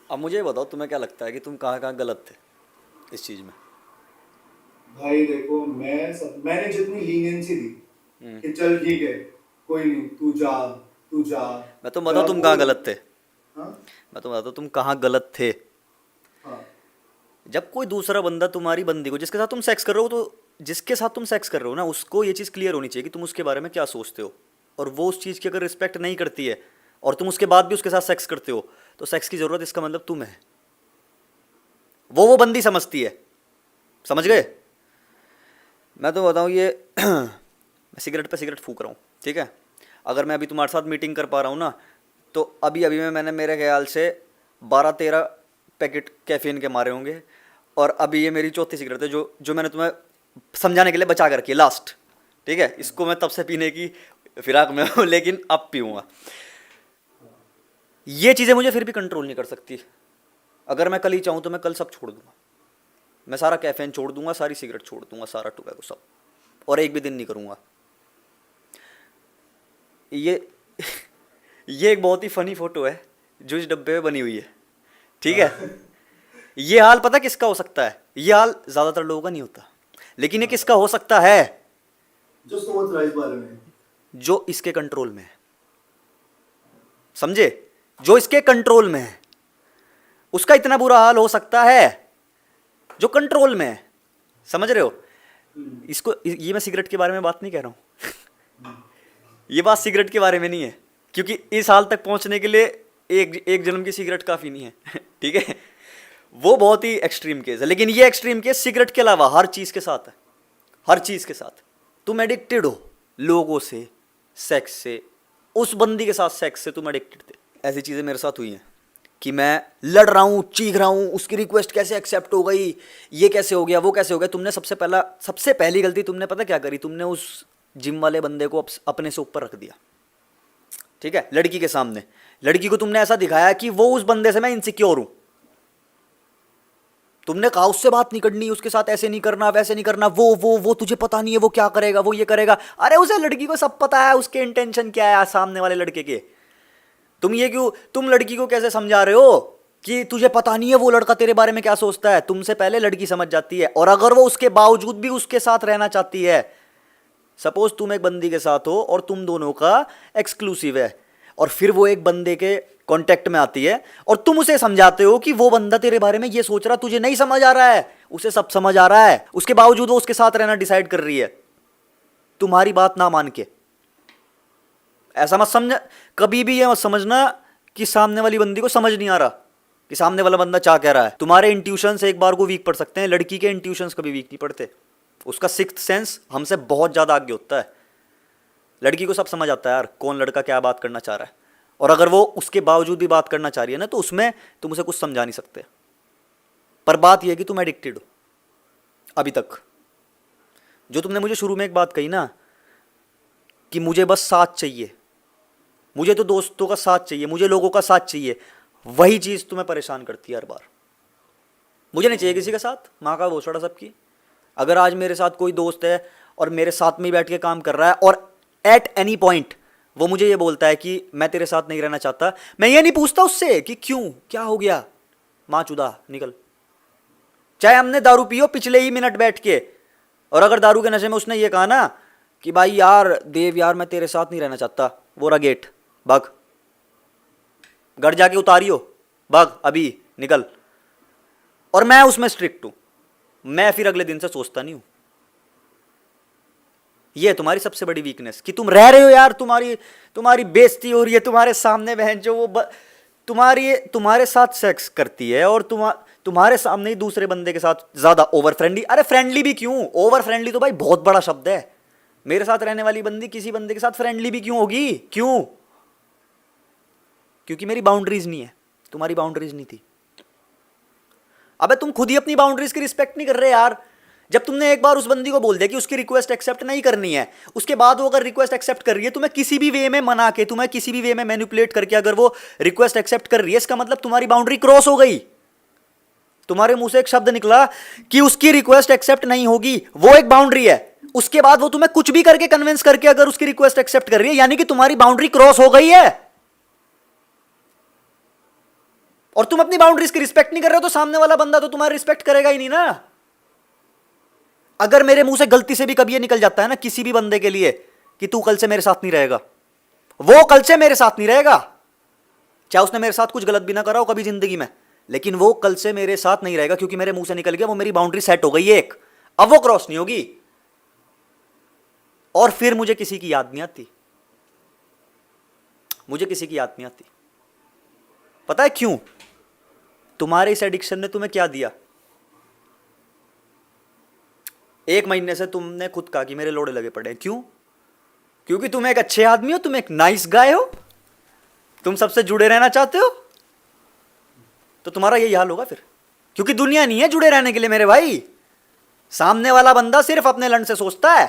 अब मुझे ये बताओ, तुम्हें क्या लगता है कि तुम कहाँ कहाँ गलत थे इस चीज़ में? भाई देखो, मैंने जितनी लीनियंसी दी हम्म। कि चल ठीक है, कोई नहीं, तू जा, मैं तुम बताओ जब तुम वो। कहाँ गलत थे। हाँ। मैं तुम बताओ तुम कहाँ गलत थे। हाँ। जब कोई दूसरा बंदा तुम्हारी बंदी को, जिसके साथ तुम सेक्स कर रहे हो, तो जिसके साथ तुम सेक्स कर रहे हो ना, उसको ये चीज़ क्लियर होनी चाहिए कि तुम उसके बारे में क्या सोचते हो। और वो उस चीज़ की अगर रिस्पेक्ट नहीं करती है और तुम उसके बाद भी उसके साथ सेक्स करते हो, तो सेक्स की ज़रूरत, इसका मतलब तुम है। वो बंदी समझती है। समझ गए? मैं तो बताऊँ ये मैं सिगरेट पे सिगरेट फूक रहा हूँ, ठीक है। अगर मैं अभी तुम्हारे साथ मीटिंग कर पा रहा हूँ ना, तो अभी अभी में मैंने मेरे ख्याल से 12-13 पैकेट कैफीन के मारे होंगे। और अभी ये मेरी चौथी सिगरेट है, जो जो मैंने तुम्हें समझाने के लिए बचा कर रखी है, लास्ट। ठीक है, इसको मैं तब से पीने की फिराक में हूँ लेकिन अब पीऊँगा। ये चीज़ें मुझे फिर भी कंट्रोल नहीं कर सकती। अगर मैं कल ही चाहूँ तो मैं कल सब छोड़ दूंगा। मैं सारा कैफीन छोड़ दूंगा, सारी सिगरेट छोड़ दूंगा, सारा टुबैको सब। और एक भी दिन नहीं करूँगा ये। ये एक बहुत ही फनी फोटो है जो इस डब्बे में बनी हुई है, ठीक है। हाँ। ये हाल पता किसका हो सकता है? ये हाल ज़्यादातर लोगों का नहीं होता, लेकिन ये किसका हाँ। हो सकता है? जो सोच रहा है इस बारे में। जो इसके कंट्रोल में है। समझे? जो इसके कंट्रोल में है, उसका इतना बुरा हाल हो सकता है जो कंट्रोल में है। समझ रहे हो? हम्म। इसको, ये मैं सिगरेट के बारे में बात नहीं कर रहा हूँ। ये बात सिगरेट के बारे में नहीं है, क्योंकि इस हाल तक पहुंचने के लिए एक एक जन्म की सिगरेट काफ़ी नहीं है। ठीक है, वो बहुत ही एक्सट्रीम केस है, लेकिन ये एक्सट्रीम केस सिगरेट के अलावा हर चीज़ के साथ है। हर चीज़ के साथ तुम एडिक्टेड हो, लोगों से, सेक्स से। उस बंदी के साथ सेक्स से तुम एडिक्टेड थे। ऐसी चीज़ें मेरे साथ हुई हैं कि मैं लड़ रहा हूँ, चीख रहा हूँ, उसकी रिक्वेस्ट कैसे एक्सेप्ट हो गई, ये कैसे हो गया, वो कैसे हो गया। तुमने सबसे पहली गलती तुमने पता क्या करी? तुमने उस जिम वाले बंदे को अपने से ऊपर रख दिया, ठीक है, लड़की के सामने। लड़की को तुमने ऐसा दिखाया कि वो उस बंदे से मैं इनसिक्योर हूं। तुमने कहा उससे बात नहीं करनी, उसके साथ ऐसे नहीं करना, वैसे नहीं करना, वो तुझे पता नहीं है वो क्या करेगा, वो ये करेगा। अरे उसे लड़की को सब पता है, उसके इंटेंशन क्या है सामने वाले लड़के के। तुम लड़की को कैसे समझा रहे हो कि तुझे पता नहीं है वो लड़का तेरे बारे में क्या सोचता है? तुमसे पहले लड़की समझ जाती है। और अगर वो उसके बावजूद भी उसके साथ रहना चाहती है, सपोज तुम एक बंदी के साथ हो और तुम दोनों का एक्सक्लूसिव है, और फिर वो एक बंदे के कांटेक्ट में आती है और तुम उसे समझाते हो कि वो बंदा तेरे बारे में ये सोच रहा, तुझे नहीं समझ आ रहा है, उसे सब समझ आ रहा है, उसके बावजूद वो उसके साथ रहना डिसाइड कर रही है, तुम्हारी बात ना मान के। ऐसा मत समझ, कभी भी ये मत समझना कि सामने वाली बंदी को समझ नहीं आ रहा कि सामने वाला बंदा क्या कह रहा है। तुम्हारे इंट्यूशंस एक बार को वीक पड़ सकते हैं, लड़की के इंट्यूशंस कभी वीक नहीं पड़ते। उसका सिक्स्थ सेंस हमसे बहुत ज़्यादा आगे होता है। लड़की को सब समझ आता है यार, कौन लड़का क्या बात करना चाह रहा है। और अगर वो उसके बावजूद भी बात करना चाह रही है ना, तो उसमें तुम उसे कुछ समझा नहीं सकते। पर बात यह है कि तुम एडिक्टेड हो अभी तक। जो तुमने मुझे शुरू में एक बात कही ना कि मुझे बस साथ चाहिए, मुझे तो दोस्तों का साथ चाहिए, मुझे लोगों का साथ चाहिए, वही चीज़ तुम्हें परेशान करती है हर बार। मुझे नहीं चाहिए किसी का साथ, माँ का भोसड़ा सबकी। अगर आज मेरे साथ कोई दोस्त है और मेरे साथ में ही बैठ के काम कर रहा है और एट एनी पॉइंट वो मुझे ये बोलता है कि मैं तेरे साथ नहीं रहना चाहता, मैं ये नहीं पूछता उससे कि क्यों, क्या हो गया, माँ चुदा निकल। चाहे हमने दारू पियो पिछले ही मिनट बैठ के, और अगर दारू के नशे में उसने ये कहा ना कि भाई यार देव यार मैं तेरे साथ नहीं रहना चाहता, वो रहा गेट, भाग, घर जाके उतारियो, भाग अभी, निकल। और मैं उसमें स्ट्रिक्ट हूं, मैं फिर अगले दिन से सोचता नहीं हूं। ये है तुम्हारी सबसे बड़ी वीकनेस कि तुम रह रहे हो यार, तुम्हारी तुम्हारी बेइज्जती हो रही है तुम्हारे सामने, बहन जो तुम्हारे साथ सेक्स करती है और तुम्हारे सामने ही दूसरे बंदे के साथ ज्यादा ओवर फ्रेंडली। अरे फ्रेंडली भी क्यों, ओवर फ्रेंडली तो भाई बहुत बड़ा शब्द है। मेरे साथ रहने वाली बंदी किसी बंदे के साथ फ्रेंडली भी क्यों होगी? क्यों? क्योंकि मेरी बाउंड्रीज नहीं है, तुम्हारी बाउंड्रीज नहीं थी। अबे तुम खुद ही अपनी बाउंड्रीज की रिस्पेक्ट नहीं कर रहे यार। जब तुमने एक बार उस बंदी को बोल दिया कि उसकी रिक्वेस्ट एक्सेप्ट नहीं करनी है, उसके बाद वो अगर रिक्वेस्ट एक्सेप्ट कर रही है, तुम्हें किसी भी वे में मना के, तुम्हें किसी भी वे में मैनिपुलेट करके अगर वो रिक्वेस्ट एक्सेप्ट कर रही है, इसका मतलब तुम्हारी बाउंड्री क्रॉस हो गई। तुम्हारे मुंह से एक शब्द निकला कि उसकी रिक्वेस्ट एक्सेप्ट नहीं होगी, वो एक बाउंड्री है। उसके बाद वो तुम्हें कुछ भी करके कन्विंस करके अगर उसकी रिक्वेस्ट एक्सेप्ट कर रही है, यानी कि तुम्हारी बाउंड्री क्रॉस हो गई है। और तुम अपनी बाउंड्रीज की रिस्पेक्ट नहीं कर रहे हो तो सामने वाला बंदा तो तुम्हारी रिस्पेक्ट करेगा ही नहीं ना। अगर मेरे मुंह से गलती से भी कभी ये निकल जाता है ना किसी भी बंदे के लिए कि तू कल से मेरे साथ नहीं रहेगा, वो कल से मेरे साथ नहीं रहेगा, चाहे उसने मेरे साथ कुछ गलत भी ना करा हो कभी जिंदगी में, लेकिन वो कल से मेरे साथ नहीं रहेगा क्योंकि मेरे मुंह से निकल गया, वो मेरी बाउंड्री सेट हो गई है एक, अब वो क्रॉस नहीं होगी। और फिर मुझे किसी की याद नहीं आती, मुझे किसी की याद नहीं आती। पता है क्यों? तुम्हारे इस एडिक्शन ने तुम्हें क्या दिया? 1 महीने से तुमने खुद कहा कि मेरे लोड़े लगे पड़े हैं। क्यों? क्योंकि तुम एक अच्छे आदमी हो, तुम एक नाइस गाय हो, तुम सबसे जुड़े रहना चाहते हो, तो तुम्हारा यही हाल होगा फिर। क्योंकि दुनिया नहीं है जुड़े रहने के लिए मेरे भाई। सामने वाला बंदा सिर्फ अपने लन से सोचता है।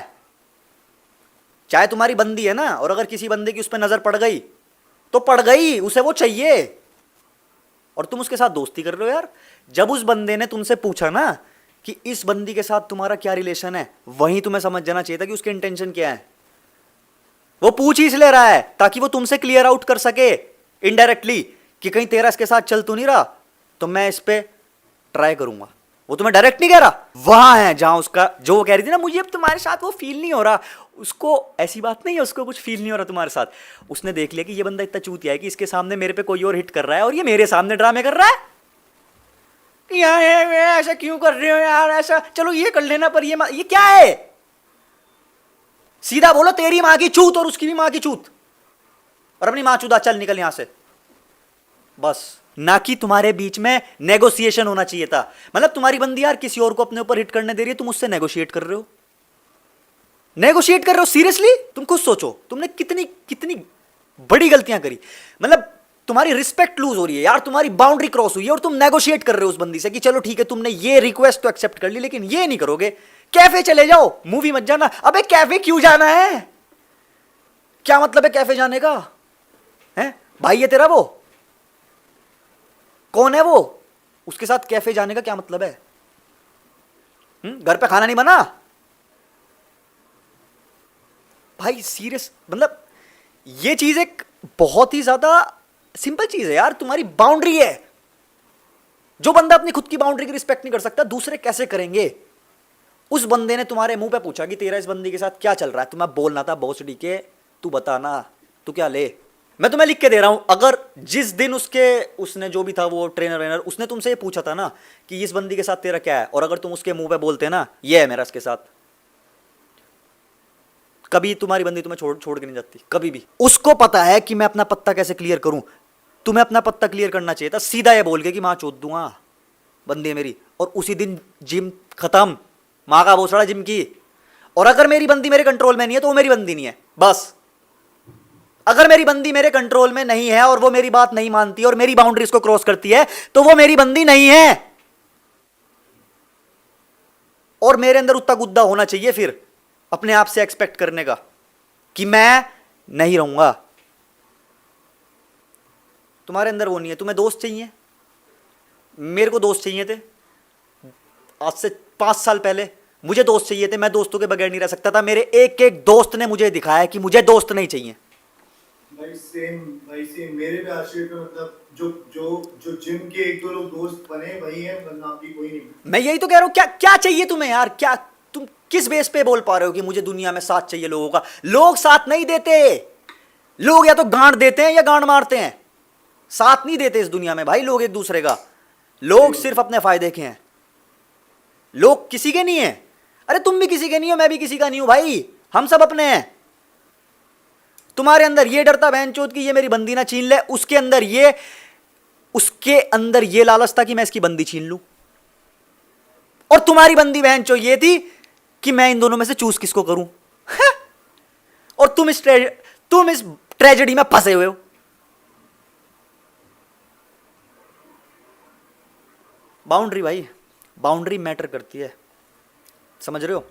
चाहे तुम्हारी बंदी है ना, और अगर किसी बंदे की उस पर नजर पड़ गई तो पड़ गई, उसे वो चाहिए, और तुम उसके साथ दोस्ती कर रहे हो यार। जब उस बंदे ने तुमसे पूछा ना कि इस बंदी के साथ तुम्हारा क्या रिलेशन है, वहीं तुम्हें समझ जाना चाहिए था कि उसके इंटेंशन क्या है। वो पूछ ही इसलिए रहा है ताकि वो तुमसे क्लियर आउट कर सके इनडायरेक्टली कि कहीं तेरा इसके साथ चल तो नहीं रहा, तो मैं इस पे ट्राई करूंगा। वो तुम्हें डायरेक्ट नहीं कह रहा, वहां है जहां उसका, जो वो कह रही थी ना मुझे अब तुम्हारे साथ वो फील नहीं हो रहा, उसको ऐसी बात नहीं है, उसको कुछ फील नहीं हो रहा तुम्हारे साथ। उसने देख लिया कि ये बंदा इतना चूतिया है कि इसके सामने मेरे पे कोई और हिट कर रहा है और ये मेरे सामने ड्रामे कर रहा है। यार ऐसा क्यों कर रहे हो यार, ऐसा चलो ये कर लेना, पर ये क्या है? सीधा बोलो तेरी माँ की चूत और उसकी भी माँ की चूत, और अपनी माँ चूदा चल निकल यहां से, बस। ना कि तुम्हारे बीच में नेगोशिएशन होना चाहिए था। मतलब तुम्हारी बंदी यार किसी और को अपने ऊपर हिट करने दे रही है, तुम उससे नेगोशिएट कर रहे हो, नेगोशिएट कर रहे हो। सीरियसली तुम खुद सोचो तुमने कितनी कितनी बड़ी गलतियां करी। मतलब तुम्हारी रिस्पेक्ट लूज हो रही है यार, तुम्हारी बाउंड्री क्रॉस हुई है और तुम नेगोशिएट कर रहे हो उस बंदी से कि चलो ठीक है तुमने ये रिक्वेस्ट तो एक्सेप्ट कर ली, लेकिन ये नहीं करोगे, कैफे चले जाओ, मूवी मत जाना। अबे कैफे क्यों जाना है? क्या मतलब है कैफे जाने का? है भाई है तेरा वो? कौन है वो? उसके साथ कैफे जाने का क्या मतलब है? घर पे खाना नहीं बना? भाई सीरियस, मतलब ये चीज एक बहुत ही ज्यादा सिंपल चीज है यार। तुम्हारी बाउंड्री है, जो बंदा अपनी खुद की बाउंड्री की रिस्पेक्ट नहीं कर सकता, दूसरे कैसे करेंगे? उस बंदे ने तुम्हारे मुंह पे पूछा कि तेरा इस बंदी के साथ क्या चल रहा है, तुम्हें बोलना था बॉस डी के, तू बताना तू क्या ले। मैं तुम्हें लिख के दे रहा हूं, अगर जिस दिन उसने जो भी था वो ट्रेनर वेनर, उसने तुमसे ये पूछा था ना कि इस बंदी के साथ तेरा क्या है, और अगर तुम उसके मुंह पे बोलते ना ये है मेरा इसके साथ, कभी तुम्हारी बंदी तुम्हें छोड़ के नहीं जाती, कभी भी। उसको पता है कि मैं अपना पत्ता कैसे क्लियर करूं। तुम्हें अपना पत्ता क्लियर करना चाहिए था सीधा ये बोल के कि मां चोद दूंगा बंदी है मेरी, और उसी दिन जिम खत्म, मां का भोसड़ा जिम की। और अगर मेरी बंदी मेरे कंट्रोल में नहीं है तो वो मेरी बंदी नहीं है, बस। अगर मेरी बंदी मेरे कंट्रोल में नहीं है और वो मेरी बात नहीं मानती और मेरी बाउंड्रीज को क्रॉस करती है तो वो मेरी बंदी नहीं है। और मेरे अंदर उतना गुद्दा होना चाहिए फिर अपने आप से एक्सपेक्ट करने का कि मैं नहीं रहूंगा। तुम्हारे अंदर वो नहीं है। तुम्हें दोस्त चाहिए, मेरे को दोस्त चाहिए थे आज से 5 साल पहले, मुझे दोस्त चाहिए थे, मैं दोस्तों के बगैर नहीं रह सकता था। मेरे एक एक दोस्त ने मुझे दिखाया कि मुझे दोस्त नहीं चाहिए। भाई सेम मेरे भी आश्रय पे, मतलब जो जो जो जिम के 1-2 लोग दोस्त बने वही है, वरना आपकी कोई नहीं। मैं यही तो कह रहा हूं, क्या क्या चाहिए तुम्हें यार? क्या तुम किस बेस पे बोल पा रहे हो कि मुझे दुनिया में साथ चाहिए लोगों का? लोग साथ नहीं देते, लोग या तो गांड देते हैं या गांड मारते हैं, साथ नहीं देते इस दुनिया में भाई लोग एक दूसरे का। लोग सिर्फ अपने फायदे के हैं, लोग किसी के नहीं है। अरे तुम भी किसी के नहीं हो, मैं भी किसी का नहीं हूं भाई, हम सब अपने हैं। तुम्हारे अंदर ये डर था बहनचोद की ये मेरी बंदी ना छीन ले, उसके अंदर ये लालच था कि मैं इसकी बंदी छीन लूं, और तुम्हारी बंदी बहनचोद ये थी कि मैं इन दोनों में से चूज किसको करूं। और तुम इस ट्रेजेडी में फंसे हुए हो। बाउंड्री भाई, बाउंड्री मैटर करती है, समझ रहे हो?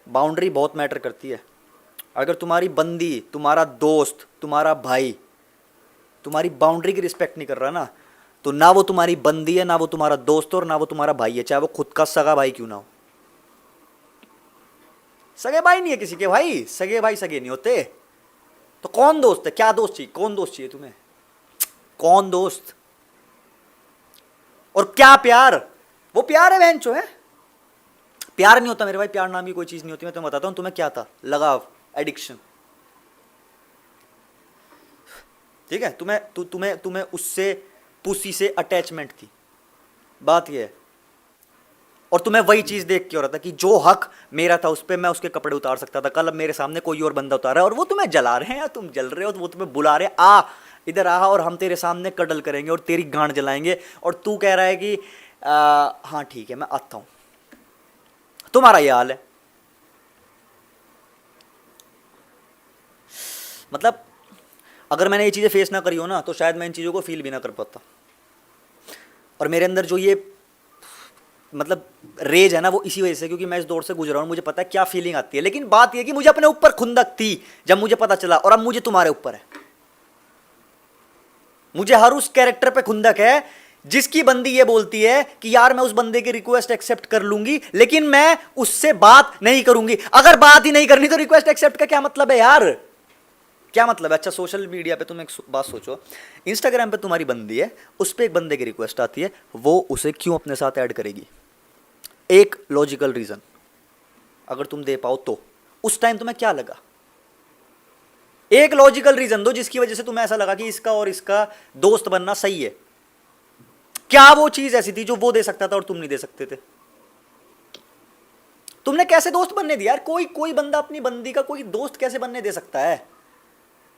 बाउंड्री बहुत मैटर करती है। अगर तुम्हारी बंदी, तुम्हारा दोस्त, तुम्हारा भाई तुम्हारी बाउंड्री की रिस्पेक्ट नहीं कर रहा ना, तो ना वो तुम्हारी बंदी है, ना वो तुम्हारा दोस्त और ना वो तुम्हारा भाई है, चाहे वो खुद का सगा भाई क्यों ना हो। सगे भाई नहीं है किसी के भाई, सगे भाई सगे नहीं होते। तो कौन दोस्त है? क्या दोस्त चाहिए? कौन दोस्त चाहिए तुम्हें? कौन दोस्त? और क्या प्यार, वो प्यार है बहन चो है। प्यार नहीं होता मेरे भाई, प्यार नाम की कोई चीज नहीं होती। मैं तुम्हें बताता हूं तुम्हें क्या था, लगाव, एडिक्शन। ठीक है, तुम्हें उससे, पुसी से अटैचमेंट थी, बात यह है। और तुम्हें वही चीज देख के हो रहा था कि जो हक मेरा था उस पर मैं उसके कपड़े उतार सकता था, कल अब मेरे सामने कोई और बंदा उतार रहा है और वो तुम्हें जला रहे हैं या तुम जल रहे हो, तो वो तुम्हें बुला रहे हैं, आ इधर आ और हम तेरे सामने कडल करेंगे और तेरी गांड जलाएंगे, और तू कह रहा है कि हाँ ठीक है मैं आता हूं। तुम्हारा ये हाल है। मतलब अगर मैंने ये चीजें फेस ना करी हो ना तो शायद मैं इन चीजों को फील भी ना कर पाता। और मेरे अंदर जो ये मतलब रेज है ना, वो इसी वजह से, क्योंकि मैं इस दौर से गुजरा हूं, मुझे पता है क्या फीलिंग आती है। लेकिन बात यह कि मुझे अपने ऊपर खुंदक थी जब मुझे पता चला, और अब मुझे तुम्हारे ऊपर है। मुझे हर उस कैरेक्टर पे खुंदक है जिसकी बंदी ये बोलती है कि यार मैं उस बंदे की रिक्वेस्ट एक्सेप्ट कर लूंगी लेकिन मैं उससे बात नहीं करूंगी। अगर बात ही नहीं करनी तो रिक्वेस्ट एक्सेप्ट का क्या मतलब है यार, क्या मतलब है। अच्छा सोशल मीडिया पे तुम एक बात सोचो, इंस्टाग्राम पे तुम्हारी बंदी है, उस पर एक बंदे की रिक्वेस्ट आती है, वो उसे क्यों अपने साथ ऐड करेगी? एक लॉजिकल रीजन, अगर तुम दे पाओ तो। उस टाइम तुम्हें क्या लगा? एक लॉजिकल रीजन दो जिसकी वजह से तुम्हें ऐसा लगा कि इसका और इसका दोस्त बनना सही है। क्या वो चीज ऐसी थी जो वो दे सकता था और तुम नहीं दे सकते थे? तुमने कैसे दोस्त बनने दिया यार? कोई बंदा अपनी बंदी का कोई दोस्त कैसे बनने दे सकता है?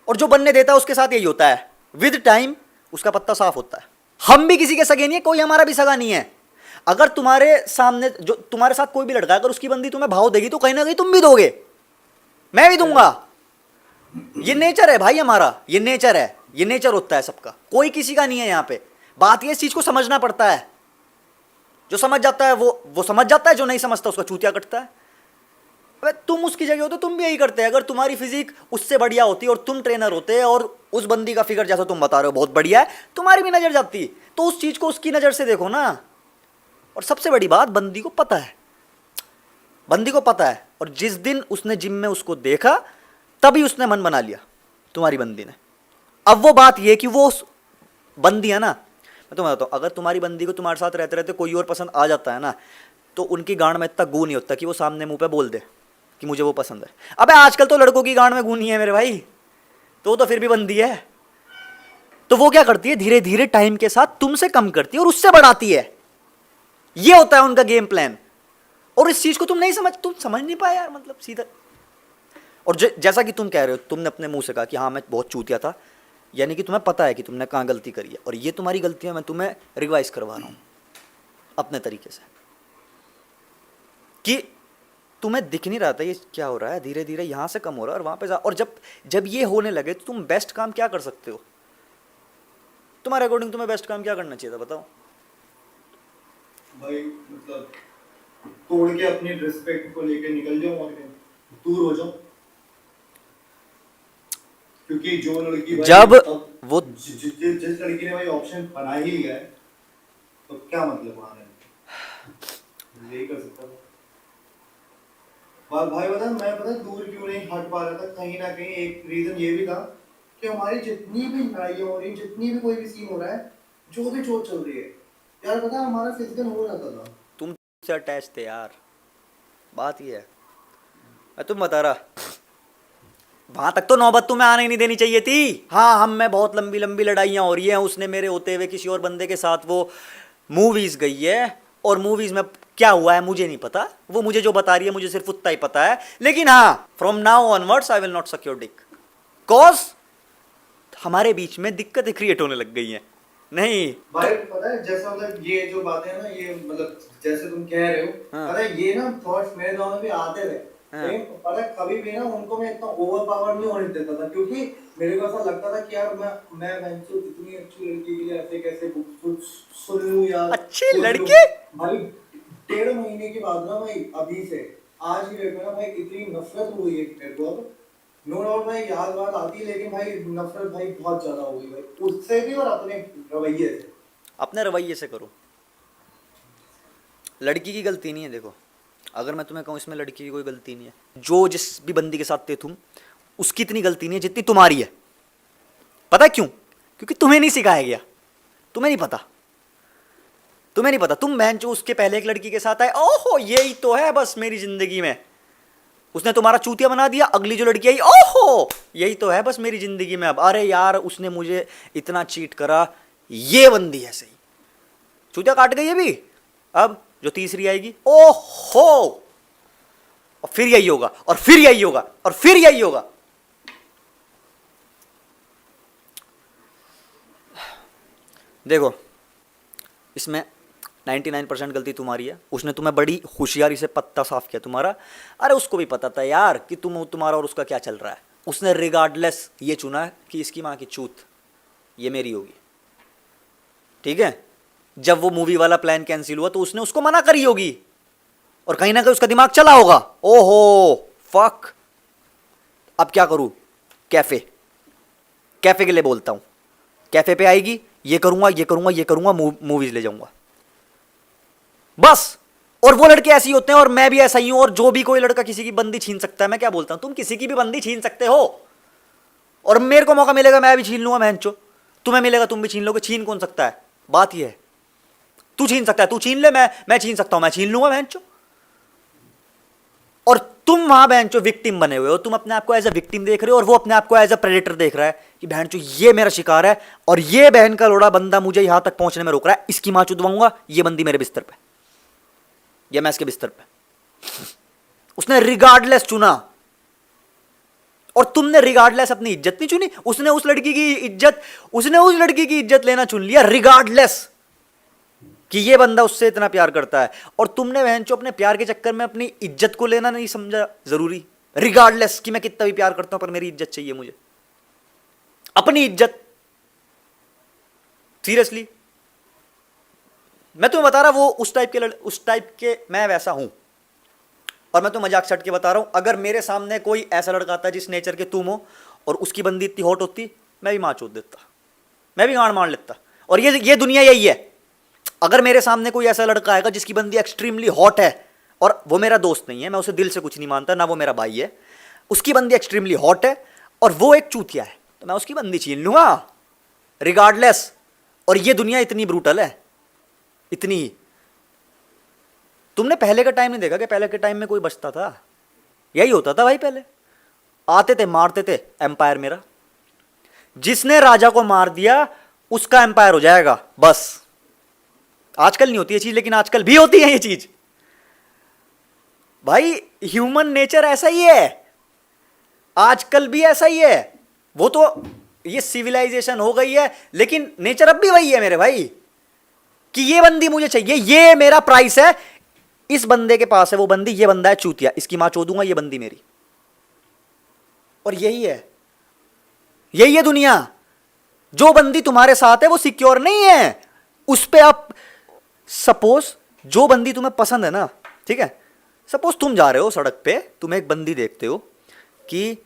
और जो बनने देता है उसके साथ यही होता है, विद टाइम उसका पत्ता साफ होता है। हम भी किसी के सगे नहीं है, कोई हमारा भी सगा नहीं है। अगर तुम्हारे सामने जो तुम्हारे साथ कोई भी लड़का है, अगर उसकी बंदी तुम्हें भाव देगी तो कहीं ना कहीं तुम भी दोगे, मैं भी दूंगा। ये नेचर है भाई हमारा, ये नेचर है, ये नेचर होता है सबका, कोई किसी का नहीं है यहाँ पे। बात ये इस चीज को समझना पड़ता है। जो समझ जाता है वो समझ जाता है, जो नहीं समझता उसका चूतिया कटता है। अबे तुम उसकी जगह होते तुम भी यही करते। अगर तुम्हारी फिजिक उससे बढ़िया होती और तुम ट्रेनर होते और उस बंदी का फिगर जैसा तुम बता रहे हो बहुत बढ़िया है, तुम्हारी भी नजर जाती, तो उस चीज को उसकी नजर से देखो ना। और सबसे बड़ी बात, बंदी को पता है, बंदी को पता है। और जिस दिन उसने जिम में उसको देखा तभी उसने मन बना लिया, तुम्हारी बंदी ने। अब वो बात ये कि वो बंदी है ना, मैं तुम्हें बताता हूं, अगर तुम्हारी बंदी को तुम्हारे साथ रहते रहते कोई और पसंद आ जाता है ना, तो उनकी गांड में इतना गू नहीं होता कि वो सामने मुंह पे बोल दे कि मुझे वो पसंद है। अबे आजकल तो लड़कों की गांड में गू नहीं है मेरे भाई, तो फिर भी बंदी है। तो वो क्या करती है, धीरे धीरे टाइम के साथ तुमसे कम करती है और उससे बढ़ाती है। ये होता है उनका गेम प्लान। और इस चीज को तुम समझ नहीं पाए यार, मतलब सीधा। और जैसा कि तुम कह रहे हो, तुमने अपने मुंह से कहा कि हाँ मैं बहुत चूतिया था, यानी कि तुम्हें पता है कि तुमने कहाँ गलती करी है, और ये तुम्हारी गलती है, मैं तुम्हें रिवाइज करवा रहा हूं अपने तरीके से, कि तुम्हें दिख नहीं रहा था ये क्या हो रहा है, धीरे धीरे यहां से कम हो रहा है और वहां पे जा। और जब ये होने लगे तो तुम बेस्ट काम क्या कर सकते हो? तुम्हारे अकॉर्डिंग तुम्हें बेस्ट काम क्या करना चाहिए था, बताओ भाई? मतलब तोड़ के अपनी रिस्पेक्ट को लेके निकल जाओ और दूर हो जाओ। क्योंकि जो लड़की भाई जब वो जिस लड़की ने भाई ऑप्शन बना ही लिया है, तो क्या मतलब आने में? यही कर सकता हूँ भाई। मैं दूर क्यों नहीं हट पा रहा था? कहीं ना कहीं एक रीजन ये भी था कि हमारी जितनी भी लड़ाइयाँ हो रही, जितनी भी कोई भी सीन हो रहा है, जो भी चोट चल रही है यार, पता है हमारा फिजिकल हो जाता था। तुम से अटैच थे यार, बात ये है। मैं तुम बता रहा, वहां तक तो नौबत तुम्हें आने ही नहीं देनी चाहिए थी। हाँ हम में बहुत लंबी लंबी लड़ाइयाँ हो रही हैं, उसने मेरे होते हुए किसी और बंदे के साथ वो मूवीज गई है, और मूवीज में क्या हुआ है मुझे नहीं पता, वो मुझे जो बता रही है मुझे सिर्फ उतना ही पता है। लेकिन हाँ, from now onwards I will not सक योर डिक, कॉज हमारे बीच में दिक्कतें क्रिएट होने लग गई हैं। नहीं भाई पता है, जैसा मतलब ये जो बातें हैं ना, ये मतलब जैसे तुम कह रहे हो, हाँ। पता है ये ना थॉट्स मेरे दिमाग में भी आते थे। हाँ। लेकिन पता है कभी भी ना उनको मैं इतना ओवर पावर नहीं होने देता था, क्योंकि मेरे को ऐसा लगता था कि यार मैं इतनी अच्छी लड़की के लिए ऐसे कैसे सुन लूं यार, अच्छी लड़की भाई 1.5 महीने के बाद ना भाई, अभी से आज की डेट में ना भाई इतनी नफरत हुई है मेरे को। अब नो डाउट भाई याद बात आती है, लेकिन भाई नफरत भाई बहुत ज्यादा हो गई भाई, उससे भी और अपने रवैये से। अपने रवैये से करो, लड़की की गलती नहीं है। देखो अगर मैं तुम्हें कहूँ इसमें लड़की की कोई गलती नहीं है, जो जिस भी बंदी के साथ थे तुम, उसकी इतनी गलती नहीं है जितनी तुम्हारी है। पता है क्यों? क्योंकि तुम्हें नहीं सिखाया गया, तुम्हें नहीं पता। तुम्हें नहीं पता, तुम बहन जो उसके पहले एक लड़की के साथ आए, ओहो यही तो है बस मेरी जिंदगी में, उसने तुम्हारा चूतिया बना दिया। अगली जो लड़की आई, ओहो यही तो है बस मेरी जिंदगी में अब, अरे यार उसने मुझे इतना चीट करा, ये बंदी है सही, चूतिया काट गई अभी। अब जो तीसरी आएगी, ओहो, और फिर यही होगा, और फिर यही होगा, और फिर यही होगा। देखो इसमें 99% गलती तुम्हारी है, उसने तुम्हें बड़ी होशियारी से पत्ता साफ किया तुम्हारा। अरे उसको भी पता था यार कि तुम्हारा और उसका क्या चल रहा है, उसने रिगार्डलेस ये चुना है कि इसकी माँ की चूत ये मेरी होगी, ठीक है। जब वो मूवी वाला प्लान कैंसिल हुआ तो उसने उसको मना करी होगी, और कहीं ना कहीं उसका दिमाग चला होगा, ओहो फक, अब क्या करूं, कैफे, कैफे के लिए बोलता हूं, कैफे पे आएगी, ये करूंगा ये करूंगा ये करूंगा, मूवीज ले जाऊंगा बस। और वो लड़के ऐसे ही होते हैं, और मैं भी ऐसा ही हूं, और जो भी कोई लड़का किसी की बंदी छीन सकता है, मैं क्या बोलता हूं, तुम किसी की भी बंदी छीन सकते हो, और मेरे को मौका मिलेगा मैं भी छीन लूंगा बहनचो, तुम्हें मिलेगा तुम भी छीन लोगे, छीन कौन सकता है, बात ये है। तू छीन सकता है तू छीन ले, मैं छीन सकता हूं मैं छीन लूंगा बहनचो। और तुम वहां बहनचो विक्टिम बने हुए हो, तुम अपने आप को एज अ विक्टिम देख रहे हो, और वो अपने आप को एज अ प्रेडेटर देख रहा है कि बहनचो ये मेरा शिकार है, और ये बहन का लोड़ा बंदा मुझे यहां तक पहुंचने में रोक रहा है, इसकी मां चुदवाऊंगा, ये बंदी मेरे बिस्तर पे, या मैं इसके बिस्तर पे। उसने रिगार्डलेस चुना, और तुमने रिगार्डलेस अपनी इज्जत नहीं चुनी, उसने उस लड़की की इज्जत लेना चुन लिया रिगार्डलेस कि ये बंदा उससे इतना प्यार करता है, और तुमने बहनचो अपने प्यार के चक्कर में अपनी इज्जत को लेना नहीं समझा जरूरी, रिगार्डलेस कि मैं कितना भी प्यार करता हूं पर मेरी इज्जत चाहिए मुझे, अपनी इज्जत। सीरियसली मैं तुम्हें बता रहा, वो उस टाइप के मैं वैसा हूं, और मैं तो मजाक छट के बता रहा हूं, अगर मेरे सामने कोई ऐसा लड़का आता जिस नेचर के तुम हो, और उसकी बंदी इतनी हॉट होती, मैं भी मां चोद देता, मैं भी गांड मार लेता। और ये दुनिया यही है, अगर मेरे सामने कोई ऐसा लड़का आएगा जिसकी बंदी एक्सट्रीमली हॉट है, और वो मेरा दोस्त नहीं है, मैं उसे दिल से कुछ नहीं मानता, ना वो मेरा भाई है, उसकी बंदी एक्सट्रीमली हॉट है और वो एक चूतिया है, तो मैं उसकी बंदी छीन लूंगा रिगार्डलेस। और ये दुनिया इतनी ब्रूटल है, इतनी ही। तुमने पहले का टाइम नहीं देखा कि पहले के टाइम में कोई बचता था, यही होता था भाई, पहले आते थे मारते थे, एम्पायर मेरा, जिसने राजा को मार दिया उसका एम्पायर हो जाएगा बस। आजकल नहीं होती ये चीज, लेकिन आजकल भी होती है ये चीज भाई, ह्यूमन नेचर ऐसा ही है, आजकल भी ऐसा ही है। वो तो ये सिविलाइजेशन हो गई है, लेकिन नेचर अब भी वही है मेरे भाई, कि ये बंदी मुझे चाहिए, ये मेरा प्राइस है, इस बंदे के पास है वो बंदी, ये बंदा है चूतिया, इसकी मां चोदूंगा, ये बंदी मेरी। और यही है दुनिया। जो बंदी तुम्हारे साथ है वो सिक्योर नहीं है, उस पे आप सपोज जो बंदी तुम्हें पसंद है ना, ठीक है, सपोज तुम जा रहे हो सड़क पे, तुम एक बंदी देखते हो कि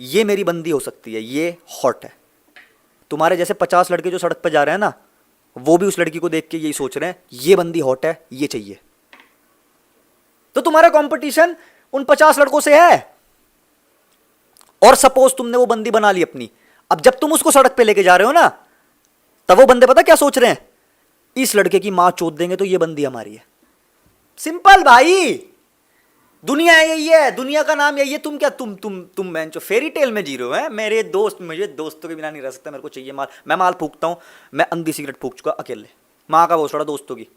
ये मेरी बंदी हो सकती है, ये हॉट है, तुम्हारे जैसे 50 लड़के जो सड़क पे जा रहे हैं ना, वो भी उस लड़की को देख के यही सोच रहे हैं, ये बंदी हॉट है, ये चाहिए। तो तुम्हारा कंपटीशन उन 50 लड़कों से है, और सपोज तुमने वो बंदी बना ली अपनी। अब जब तुम उसको सड़क पे लेके जा रहे हो ना, तब वो बंदे पता क्या सोच रहे हैं, इस लड़के की मां चोद देंगे तो ये बंदी हमारी है। सिंपल भाई, दुनिया यही है, दुनिया का नाम यही है। तुम क्या तुम मैं जो फेरी टेल में जी रहे हो हैं, मेरे दोस्त, मुझे दोस्तों के बिना नहीं रह सकता, मेरे को चाहिए माल। मैं माल फूकता हूं, मैं अंधी सिगरेट फूक चुका अकेले, माँ का भोसड़ा दोस्तों की,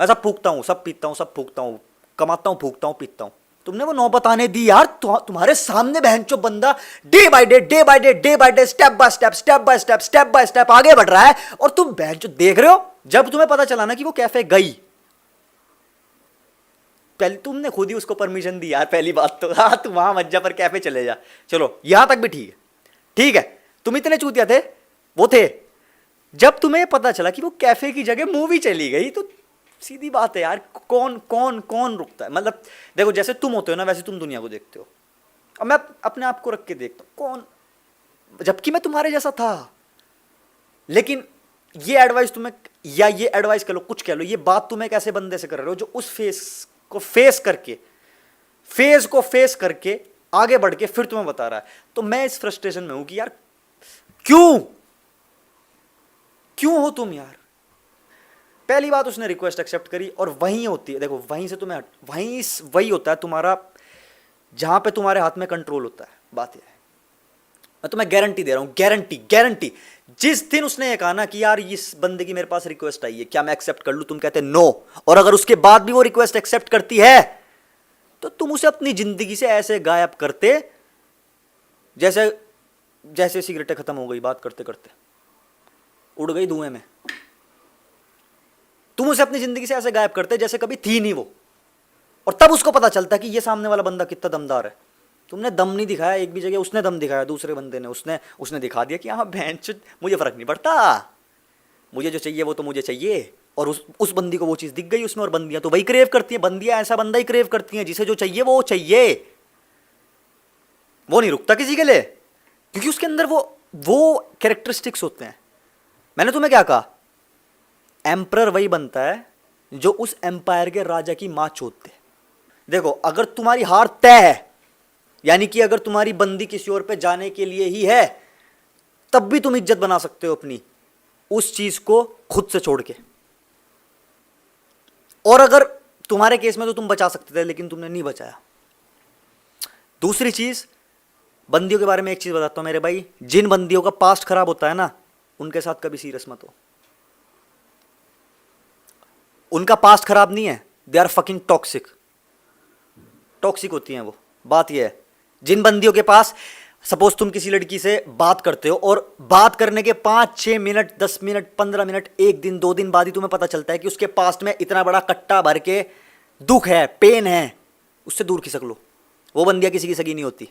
मैं सब फूकता हूं, सब पीता हूं, सब फूकता हूं, कमाता हूं, फूकता हूं, पीता हूं। तुमने वो नौबत आने दी यार, तुम्हारे सामने बहनचो बंदा day by day step by step आगे बढ़ रहा है, और तुम बहनचो देख रहे हो। जब तुम्हें पता चला ना कि वो कैफे गई, पहले तुमने खुद ही उसको परमिशन दी यार, पहली बात तो, हाँ तू वहां मत जा पर कैफे चले जा, चलो यहां तक भी ठीक है, तुम इतने चूतिया थे, वो थे। जब तुम्हें पता चला कि वो कैफे की जगह मूवी चली गई, तो सीधी बात है यार, कौन रुकता है। मतलब देखो, जैसे तुम होते हो ना, वैसे तुम दुनिया को देखते हो, और मैं अपने आप को रख के देखता हूं, कौन, जबकि मैं तुम्हारे जैसा था। लेकिन ये एडवाइस तुम्हें, या ये एडवाइस कह लो, कुछ कह लो, ये बात तुम एक ऐसे बंदे से कर रहे हो जो उस फेज को फेस करके आगे बढ़ के फिर तुम्हें बता रहा है। तो मैं इस फ्रस्ट्रेशन में हूं कि यार क्यों हो तुम यार, पहली बात उसने रिक्वेस्ट एक्सेप्ट करी और वहीं होती है, देखो वहीं से तुम्हें वही होता है तुम्हारा, जहां पे तुम्हारे हाथ में कंट्रोल होता है। बात यह है, मैं तुम्हें गारंटी दे रहा हूं, गारंटी गारंटी, जिस दिन उसने ये कहा ना कि यार इस बंदे की मेरे पास रिक्वेस्ट आई है, क्या मैं एक्सेप्ट कर लूं, तुम कहते नो, और अगर उसके बाद भी वो रिक्वेस्ट एक्सेप्ट करती है तो तुम उसे अपनी जिंदगी से ऐसे गायब करते जैसे जैसे सिगरेटें खत्म हो गई बात करते करते, उड़ गई धुएं में। तुम उसे अपनी जिंदगी से ऐसे गायब करते जैसे कभी थी नहीं वो, और तब उसको पता चलता कि ये सामने वाला बंदा कितना दमदार है। तुमने दम नहीं दिखाया एक भी जगह, उसने दम दिखाया, दूसरे बंदे ने, उसने दिखा दिया कि हाँ भैंस मुझे फर्क नहीं पड़ता, मुझे जो चाहिए वो तो मुझे चाहिए। और उस बंदी को वो चीज़ दिख गई उसमें, और बंदियां तो वही क्रेव करती हैं, बंदियां ऐसा बंदा ही क्रेव करती हैं जिसे जो चाहिए वो चाहिए, वो नहीं रुकता किसी के लिए, क्योंकि उसके अंदर वो कैरेक्टरिस्टिक्स होते हैं। मैंने तुम्हें क्या कहा, एम्परर वही बनता है जो उस एम्पायर के राजा की माँ चोदते। देखो अगर तुम्हारी हार तय है, यानी कि अगर तुम्हारी बंदी किसी और पे जाने के लिए ही है, तब भी तुम इज्जत बना सकते हो अपनी उस चीज को खुद से छोड़ के। और अगर तुम्हारे केस में तो तुम बचा सकते थे लेकिन तुमने नहीं बचाया। दूसरी चीज, बंदियों के बारे में एक चीज बताता हूं मेरे भाई, जिन बंदियों का पास्ट खराब होता है ना, उनके साथ कभी सीरियस मत हो। उनका पास्ट खराब नहीं है, they are fucking toxic, toxic होती हैं वो। बात यह है, जिन बंदियों के पास, सपोज तुम किसी लड़की से बात करते हो और बात करने के 5-6 मिनट 10 मिनट 15 मिनट 1 दिन 2 दिन बाद ही तुम्हें पता चलता है कि उसके पास्ट में इतना बड़ा कट्टा भर के दुख है, पेन है, उससे दूर खिसक लो। वो बंदियां किसी की सगी नहीं होती।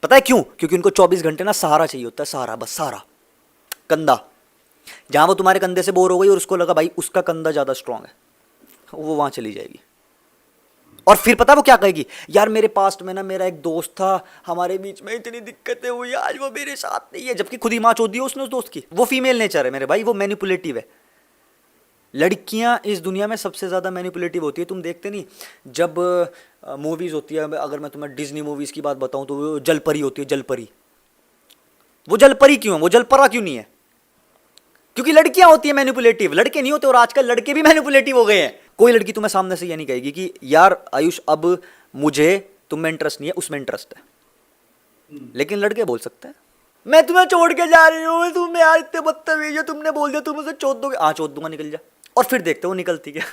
पता है क्यों? क्योंकि उनको 24 घंटे ना सहारा चाहिए होता है, सहारा, बस सहारा, कंधा। जहां वो तुम्हारे कंधे से बोर हो गई और उसको लगा भाई उसका कंधा ज्यादा स्ट्रांग है, वो वहां चली जाएगी। और फिर पता वो क्या कहेगी, यार मेरे पास्ट में ना मेरा एक दोस्त था, हमारे बीच में इतनी दिक्कतें हुई, आज वो मेरे साथ नहीं है, जबकि खुद ही माँ चोद दी उसने उस दोस्त की। वो फीमेल नेचर है मेरे भाई, वो मैनिपुलेटिव है। लड़कियां इस दुनिया में सबसे ज़्यादा मैनिपुलेटिव होती है। तुम देखते नहीं, जब मूवीज़ होती है, अगर मैं तुम्हें डिज्नी मूवीज़ की बात बताऊं तो वो जलपरी होती है, जलपरी। वो जलपरी क्यों है, वो जलपरा क्यों नहीं है? क्योंकि लड़कियां होती है मैनिपुलेटिव, लड़के नहीं होते। और आजकल लड़के भी मैनिपुलेटिव हो गए हैं। कोई लड़की तुम्हें सामने से ये नहीं कहेगी कि यार आयुष अब मुझे तुम में इंटरेस्ट नहीं है, उसमें इंटरेस्ट है। लेकिन लड़के बोल सकते हैं मैं तुम्हें छोड़ के जा रही हूँ, तुम यार इतने बदतमीज हो, तुमने बोल दिया तुम उसे चोद दोगे, हाँ चोद दूंगा, निकल जा। और फिर देखते वो निकलती क्या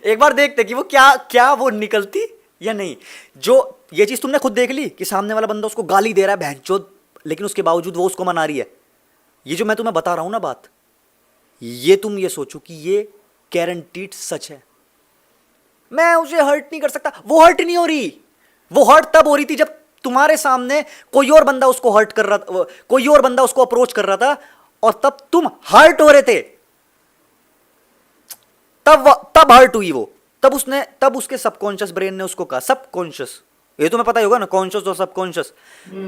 एक बार देखते कि वो क्या वो निकलती या नहीं। जो ये चीज तुमने खुद देख ली कि सामने वाला बंदा उसको गाली दे रहा है भैंचोद, लेकिन उसके बावजूद वो उसको मना रही है। ये जो मैं तुम्हें बता रहा हूं ना बात, ये तुम ये सोचो कि ये गारंटीड सच है। मैं उसे हर्ट नहीं कर सकता, वो हर्ट नहीं हो रही। वो हर्ट तब हो रही थी जब तुम्हारे सामने कोई और बंदा उसको हर्ट कर रहा, कोई और बंदा उसको अप्रोच कर रहा था, और तब तुम हर्ट हो रहे थे। तब हर्ट हुई वो। तब उसके सबकॉन्शियस ब्रेन ने उसको कहा, सबकॉन्शियस, ये तुम्हें पता ही होगा ना, कॉन्शियस और सबकॉन्शियस।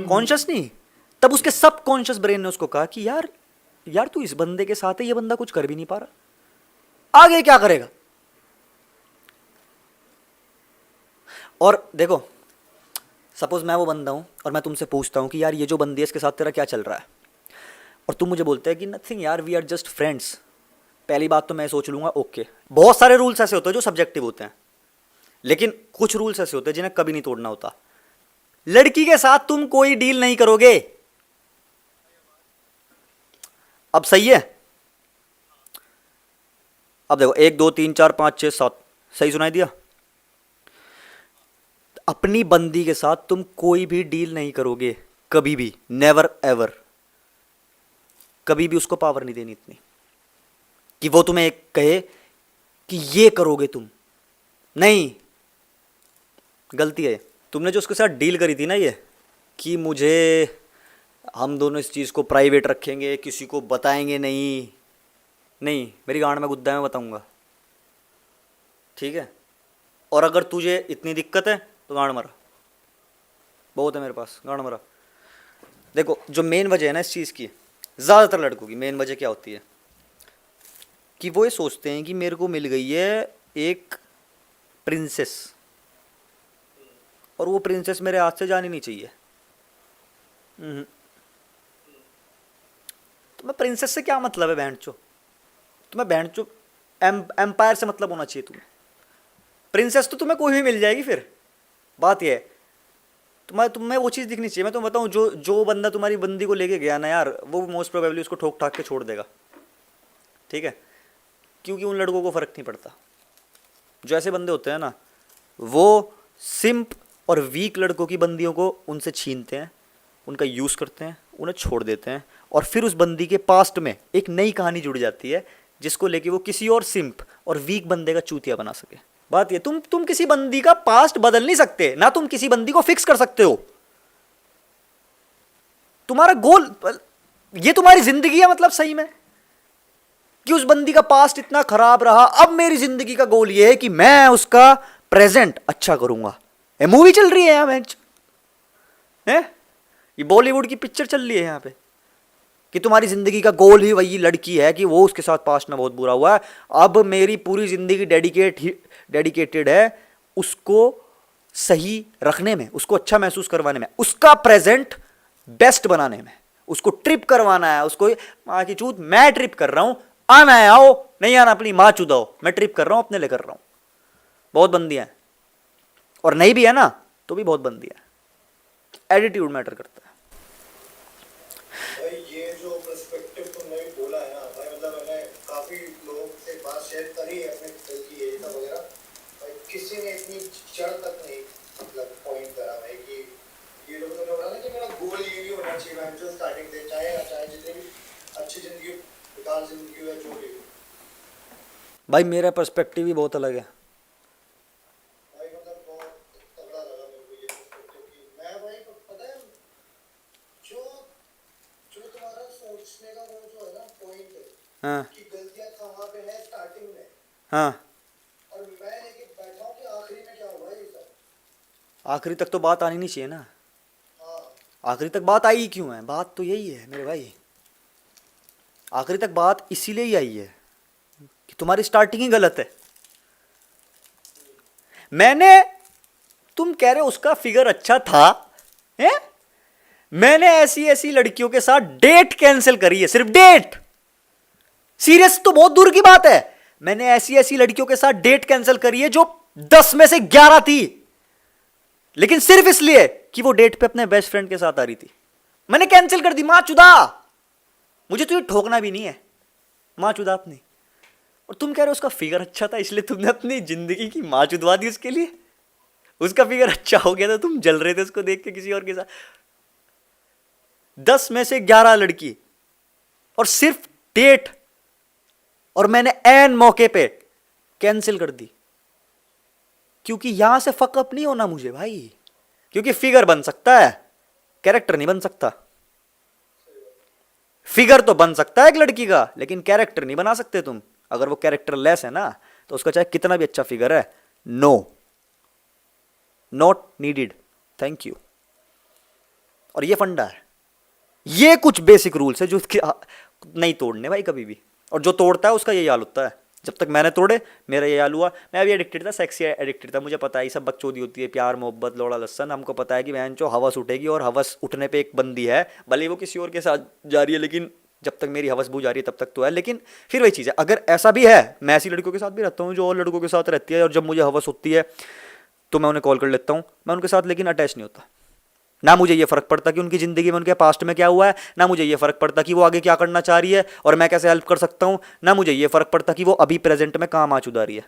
कॉन्शियस नहीं, तब उसके सबकॉन्शियस ब्रेन ने उसको कहा कि यार तू इस बंदे के साथ है, ये बंदा कुछ कर भी नहीं पा रहा, आगे क्या करेगा। और देखो सपोज मैं वो बंदा हूं और मैं तुमसे पूछता हूं कि यार ये जो बंदी है इसके साथ तेरा क्या चल रहा है, और तुम मुझे बोलते हैं कि नथिंग यार, वी आर जस्ट फ्रेंड्स। पहली बात तो मैं सोच लूंगा ओके। बहुत सारे रूल्स ऐसे होते हैं जो सब्जेक्टिव होते हैं, लेकिन कुछ रूल्स ऐसे होते हैं जिन्हें कभी नहीं तोड़ना होता। लड़की के साथ तुम कोई डील नहीं करोगे। अब सही है? अब देखो 1 2 3 4 5 6 7, सही सुनाई दिया? अपनी बंदी के साथ तुम कोई भी डील नहीं करोगे कभी भी, नेवर एवर। कभी भी उसको पावर नहीं देनी इतनी कि वो तुम्हें एक कहे कि ये करोगे तुम, नहीं, गलती है। तुमने जो उसके साथ डील करी थी ना ये कि हम दोनों इस चीज़ को प्राइवेट रखेंगे, किसी को बताएंगे नहीं, मेरी गांड में गुद्दा मैं बताऊंगा, ठीक है? और अगर तुझे इतनी दिक्कत है तो गांड मरा, बहुत है मेरे पास, गांड मरा। देखो जो मेन वजह है ना इस चीज़ की, ज़्यादातर लड़कों की मेन वजह क्या होती है कि वो ये सोचते हैं कि मेरे को मिल गई है एक प्रिंसेस, और वो प्रिंसेस मेरे हाथ से जानी नहीं चाहिए। तुम्हें प्रिंसेस से क्या मतलब है बहनचो? तुम्हें बहनचो एम्पायर से मतलब होना चाहिए तुम्हें। प्रिंसेस तो तुम्हें कोई भी मिल जाएगी। फिर बात यह है तुम्हें वो चीज़ दिखनी चाहिए। मैं तुम्हें बताऊं, जो जो बंदा तुम्हारी बंदी को लेके गया ना यार, वो मोस्ट प्रोबेबली उसको ठोक ठाक के छोड़ देगा, ठीक है, क्योंकि उन लड़कों को फ़र्क नहीं पड़ता। जो ऐसे बंदे होते हैं ना, वो सिंप और वीक लड़कों की बंदियों को उनसे छीनते हैं, उनका यूज़ करते हैं, उन्हें छोड़ देते हैं, और फिर उस बंदी के पास्ट में एक नई कहानी जुड़ जाती है जिसको लेके वो किसी और सिंप और वीक बंदे का चूतिया बना सके। बात ये, तुम किसी बंदी का पास्ट बदल नहीं सकते ना, तुम किसी बंदी को फिक्स कर सकते हो। तुम्हारा गोल, ये तुम्हारी जिंदगी है मतलब सही में, कि उस बंदी का पास्ट इतना खराब रहा, अब मेरी जिंदगी का गोल ये है कि मैं उसका प्रेजेंट अच्छा करूंगा। ये मूवी चल रही है यहां मैच है, ये बॉलीवुड की पिक्चर चल रही है यहां पे, कि तुम्हारी जिंदगी का गोल ही वही लड़की है, कि वो उसके साथ पास्ट में बहुत बुरा हुआ है, अब मेरी पूरी जिंदगी डेडिकेटेड है उसको सही रखने में, उसको अच्छा महसूस करवाने में, उसका प्रेजेंट बेस्ट बनाने में, उसको ट्रिप करवाना है, उसको माँ की चूत मैं ट्रिप कर रहा हूं, आना है आओ, नहीं आना अपनी माँ चुदाओ, मैं ट्रिप कर रहा हूं, अपने लिए कर रहा हूं। बहुत बंदियां हैं, और नहीं भी है ना तो भी बहुत बंदियां हैं। एटीट्यूड मैटर करता है। भाई ये जो पर्सपेक्टिव तुमने भी बोला है ना भाई, मतलब मैंने काफी लोगों से बात शेयर करी है अपने दिल की एज वगैरह, भाई किसी ने इतनी जड़ तक नहीं मतलब पॉइंट करा भाई कि ये लोग तुमने बोला ना कि मेरा गोल ये भी होना चाहिए, मैं जो स्टार्टिंग से चाहे जितनी भी अच्छी जिंदगी बेकार जिंदगी हो जो भी। भाई मेरा पर्सपेक्टिव ही बहुत अलग है। भाई मतलब बहुत तगड़ा लगा मेरे को ये पर्सपेक्टिव की। मैं भाई पता है जो जो तुम्हारा सोचने का वो जो है ना पॉइंट है, हाँ कि गलतियां कहाँ पे है स्टार्टिंग में, हाँ, और मैं लेके बैठा हूँ कि आखिरी में क्या हुआ है ये सब। आखिरी तक तो बात आनी नहीं चाहिए ना। हाँ आखिरी तक बात आई क्यों है? बात तो यही है मेरे भाई, आखिरी तक बात इसीलिए ही आई है कि तुम्हारी स्टार्टिंग ही गलत है। तुम कह रहे हो उसका फिगर अच्छा था है? मैंने ऐसी ऐसी लड़कियों के साथ डेट कैंसिल करी है, सिर्फ डेट। सीरियस तो बहुत दूर की बात है, मैंने ऐसी ऐसी लड़कियों के साथ डेट कैंसिल करी है जो 10 में से 11 थी, लेकिन सिर्फ इसलिए कि वो डेट पे अपने बेस्ट फ्रेंड के साथ आ रही थी, मैंने कैंसिल कर दी। मां चुदा, मुझे तो ये ठोकना भी नहीं है, मां चुदा अपनी। और तुम कह रहे हो उसका फिगर अच्छा था इसलिए तुमने अपनी जिंदगी की मां चुदवा दी उसके लिए। उसका फिगर अच्छा हो गया तो तुम जल रहे थे उसको देख के किसी और के साथ। 10 में से 11 लड़की और सिर्फ डेट, और मैंने एन मौके पे कैंसिल कर दी, क्योंकि यहां से फकअप नहीं होना मुझे भाई, क्योंकि फिगर बन सकता है, कैरेक्टर नहीं बन सकता। फिगर तो बन सकता है एक लड़की का, लेकिन कैरेक्टर नहीं बना सकते तुम। अगर वो कैरेक्टर लेस है ना, तो उसका चाहे कितना भी अच्छा फिगर है, no, not needed, thank you. और ये फंडा है, ये कुछ बेसिक रूल्स है जो उसके नहीं तोड़ने भाई कभी भी, और जो तोड़ता है उसका ये हाल होता है। जब तक मैंने तोड़े मेरा ये हाल हुआ। मैं अभी एडिक्टेड था, सेक्सी एडिक्टेड था, मुझे पता है ये सब बकचोदी होती है, प्यार मोहब्बत लौड़ा लस्सन, हमको पता है कि बहन जो हवस उठेगी, और हवस उठने पे एक बंदी है, भले वो किसी और के साथ जा रही है, लेकिन जब तक मेरी हवस बुझ आ रही है तब तक तो है। लेकिन फिर वही चीज़ है, अगर ऐसा भी है, मैं ऐसी लड़कियों के साथ भी रहता हूँ जो और लड़कों के साथ रहती है, और जब मुझे हवस होती है तो मैं उन्हें कॉल कर लेता हूँ, मैं उनके साथ लेकिन अटैच नहीं होता। ना मुझे ये फर्क पड़ता कि उनकी ज़िंदगी में उनके पास्ट में क्या हुआ है, ना मुझे ये फर्क पड़ता कि वो आगे क्या करना चाह रही है और मैं कैसे हेल्प कर सकता हूँ, ना मुझे ये फर्क पड़ता कि वो अभी प्रेजेंट में कहाँ माँ चुदा रही है।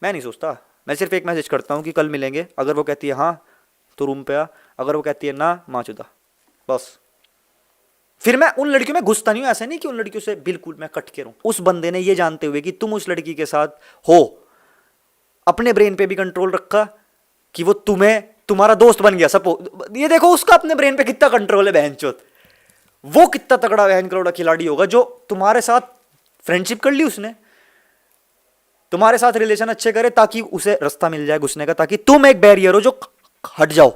मैं नहीं सोचता, मैं सिर्फ एक मैसेज करता हूँ कि कल मिलेंगे। अगर वो कहती है हाँ तो रूम पे आ, अगर वो कहती है ना माँ चुदा, बस। फिर मैं उन लड़कियों में घुसता नहीं हूँ, ऐसा नहीं कि उन लड़कियों से बिल्कुल मैं कट के रहूँ। उस बंदे ने ये जानते हुए कि तुम उस लड़की के साथ हो, अपने ब्रेन पे भी कंट्रोल रखा कि वो तुम्हारा दोस्त बन गया। सपोज ये देखो उसका अपने ब्रेन पे कितना कंट्रोल है बहनचोद, वो कितना तगड़ा बहन करोड़ा खिलाड़ी होगा जो तुम्हारे साथ फ्रेंडशिप कर ली उसने, तुम्हारे साथ रिलेशन अच्छे करे ताकि उसे रास्ता मिल जाए घुसने का, ताकि तुम एक बैरियर हो जो हट जाओ।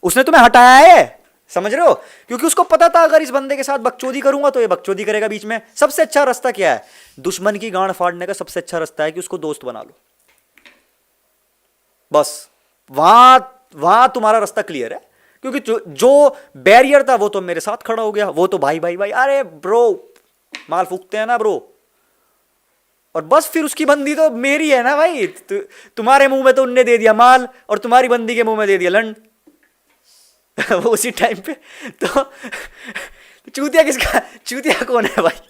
उसने तुम्हें हटाया है, समझ रहे हो? क्योंकि उसको पता था अगर इस बंदे के साथ बकचोदी करूंगा तो ये बकचोदी करेगा बीच में। सबसे अच्छा रास्ता क्या है? दुश्मन की गांड फाड़ने का सबसे अच्छा रास्ता है कि उसको दोस्त बना लो, बस। वहां तुम्हारा रास्ता क्लियर है, क्योंकि जो बैरियर था वो तो मेरे साथ खड़ा हो गया, वो तो भाई भाई भाई, अरे ब्रो माल फूकते हैं ना ब्रो, और बस फिर उसकी बंदी तो मेरी है ना भाई। तुम्हारे मुंह में तो उनने दे दिया माल और तुम्हारी बंदी के मुंह में दे दिया लंड। वो उसी टाइम पे तो चूतिया किसका, चूतिया कौन है भाई?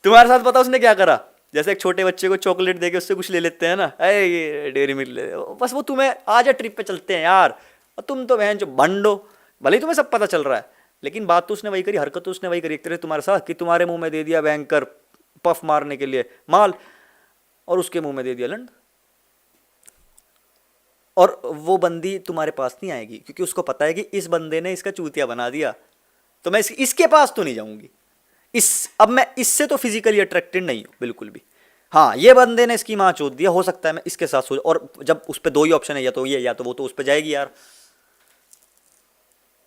तुम्हारे साथ पता उसने क्या करा? जैसे एक छोटे बच्चे को चॉकलेट देके उससे कुछ ले लेते हैं ना, अरे डेयरी मिल्क ले, बस वो तुम्हें आजा ट्रिप पे चलते हैं यार, और तुम तो बहन जो भंडो, भले ही तुम्हें सब पता चल रहा है, लेकिन बात तो उसने वही करी, हरकत तो उसने वही करी एक तरह तुम्हारे साथ, कि तुम्हारे मुंह में दे दिया बैंकर पफ मारने के लिए माल और उसके मुंह में दे दिया लंड। और वो बंदी तुम्हारे पास नहीं आएगी क्योंकि उसको पता है कि इस बंदे ने इसका चूतिया बना दिया, तो मैं इसके पास तो नहीं जाऊंगी। अब मैं इससे तो फिजिकली अट्रैक्टेड नहीं हूं बिल्कुल भी। हाँ, ये बंदे ने इसकी माँ चोद दिया, हो सकता है मैं इसके साथ सोच, और जब उस पर दो ही ऑप्शन है, या तो ये या तो वो, तो उस पर जाएगी यार।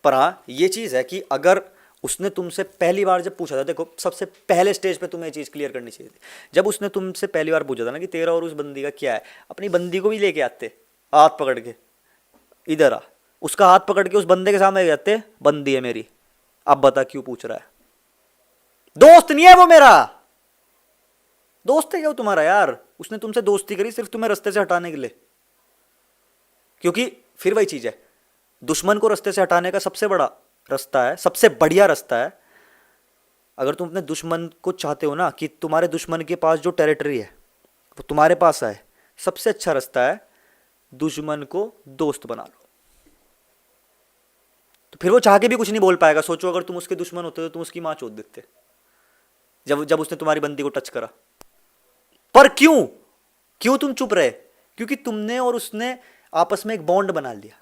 पर हाँ ये चीज़ है कि अगर उसने तुमसे पहली बार जब पूछा था, देखो सबसे पहले स्टेज पे तुम्हें ये चीज़ क्लियर करनी चाहिए थी, जब उसने तुमसे पहली बार पूछा था ना कि तेरा और उस बंदी का क्या है, अपनी बंदी को भी लेके आते हाथ पकड़ के, इधर आ, उसका हाथ पकड़ के उस बंदे के सामने जाते, बंदी है मेरी, अब बता क्यों पूछ रहा है? दोस्त नहीं है वो मेरा, दोस्त है क्या वो तुम्हारा यार? उसने तुमसे दोस्ती करी सिर्फ तुम्हें रास्ते से हटाने के लिए, क्योंकि फिर वही चीज है, दुश्मन को रास्ते से हटाने का सबसे बड़ा रास्ता है, सबसे बढ़िया रास्ता है, अगर तुम अपने दुश्मन को चाहते हो ना कि तुम्हारे दुश्मन के पास जो टेरिटरी है वो तुम्हारे पास आए, सबसे अच्छा रास्ता है दुश्मन को दोस्त बना लो। तो फिर वो चाह के भी कुछ नहीं बोल पाएगा। सोचो अगर तुम उसके दुश्मन होते तो तुम उसकी मां चोद देते जब उसने तुम्हारी बंदी को टच करा। पर क्यों तुम चुप रहे? क्योंकि तुमने और उसने आपस में एक बॉन्ड बना लिया,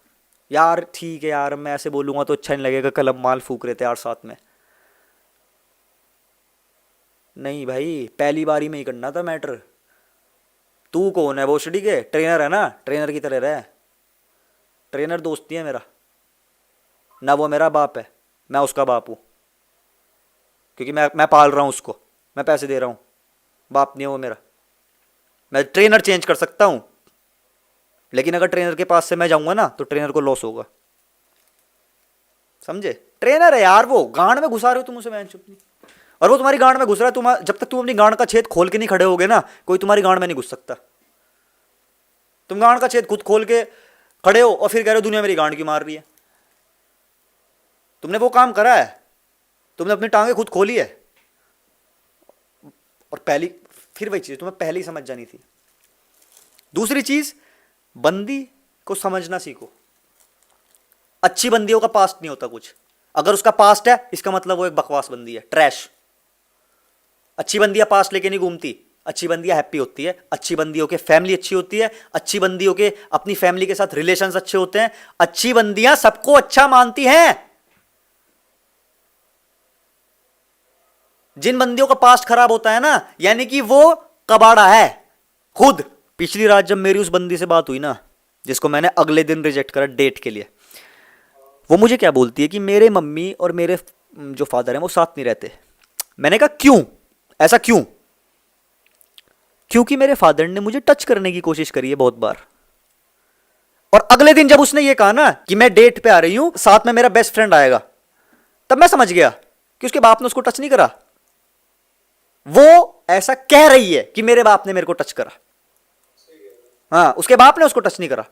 यार ठीक है यार, मैं ऐसे बोलूंगा तो अच्छा नहीं लगेगा, कल हम माल फूक रहे थे यार साथ में। नहीं भाई, पहली बारी में ही करना था मैटर। तू कौन है? भोसड़ी के ट्रेनर है ना, ट्रेनर की तरह रहे। ट्रेनर दोस्त नहीं है मेरा ना, वो मेरा बाप है, मैं उसका बाप हूँ, क्योंकि मैं पाल रहा हूँ उसको, मैं पैसे दे रहा हूँ। बाप नहीं है वो मेरा। मैं ट्रेनर चेंज कर सकता हूँ, लेकिन अगर ट्रेनर के पास से मैं जाऊंगा ना तो ट्रेनर को लॉस होगा, समझे? ट्रेनर है यार वो, गांड में घुसा रहे हो तुम उसे, मैं चुप नहीं, और वो तुम्हारी गांड में घुस रहा है। तुम जब तक तुम अपनी गांड का छेद खोल के नहीं खड़े होगे ना, कोई तुम्हारी गांड में नहीं घुस सकता। तुम गांड का छेद खुद खोल के खड़े हो और फिर कह रहे हो दुनिया मेरी गांड क्यों मार रही है। तुमने वो काम करा है, तुमने अपनी टांगे खुद खोली है, और पहली फिर वही चीज तुम्हें पहले ही समझ जानी थी। दूसरी चीज, बंदी को समझना सीखो। अच्छी बंदियों का पास्ट नहीं होता कुछ, अगर उसका पास्ट है इसका मतलब वो एक बकवास बंदी है, ट्रैश। अच्छी बंदियां पास्ट लेके नहीं घूमती, अच्छी बंदियां हैप्पी होती है, अच्छी बंदियों के फैमिली अच्छी होती है, अच्छी बंदियों के अपनी फैमिली के साथ रिलेशंस अच्छे होते हैं, अच्छी बंदियां सबको अच्छा मानती हैं। जिन बंदियों का पास्ट खराब होता है ना, यानी कि वो कबाड़ा है खुद। पिछली रात जब मेरी उस बंदी से बात हुई ना, जिसको मैंने अगले दिन रिजेक्ट करा डेट के लिए, वो मुझे क्या बोलती है कि मेरे मम्मी और मेरे जो फादर हैं वो साथ नहीं रहते। मैंने कहा क्यों, ऐसा क्यों? क्योंकि मेरे फादर ने मुझे टच करने की कोशिश करी है बहुत बार। और अगले दिन जब उसने ये कहा ना कि मैं डेट पे आ रही हूं, साथ में मेरा बेस्ट फ्रेंड आएगा, तब मैं समझ गया कि उसके बाप ने उसको टच नहीं करा। वो ऐसा कह रही है कि मेरे बाप ने मेरे को टच करा, हाँ, उसके बाप ने उसको टच नहीं करा।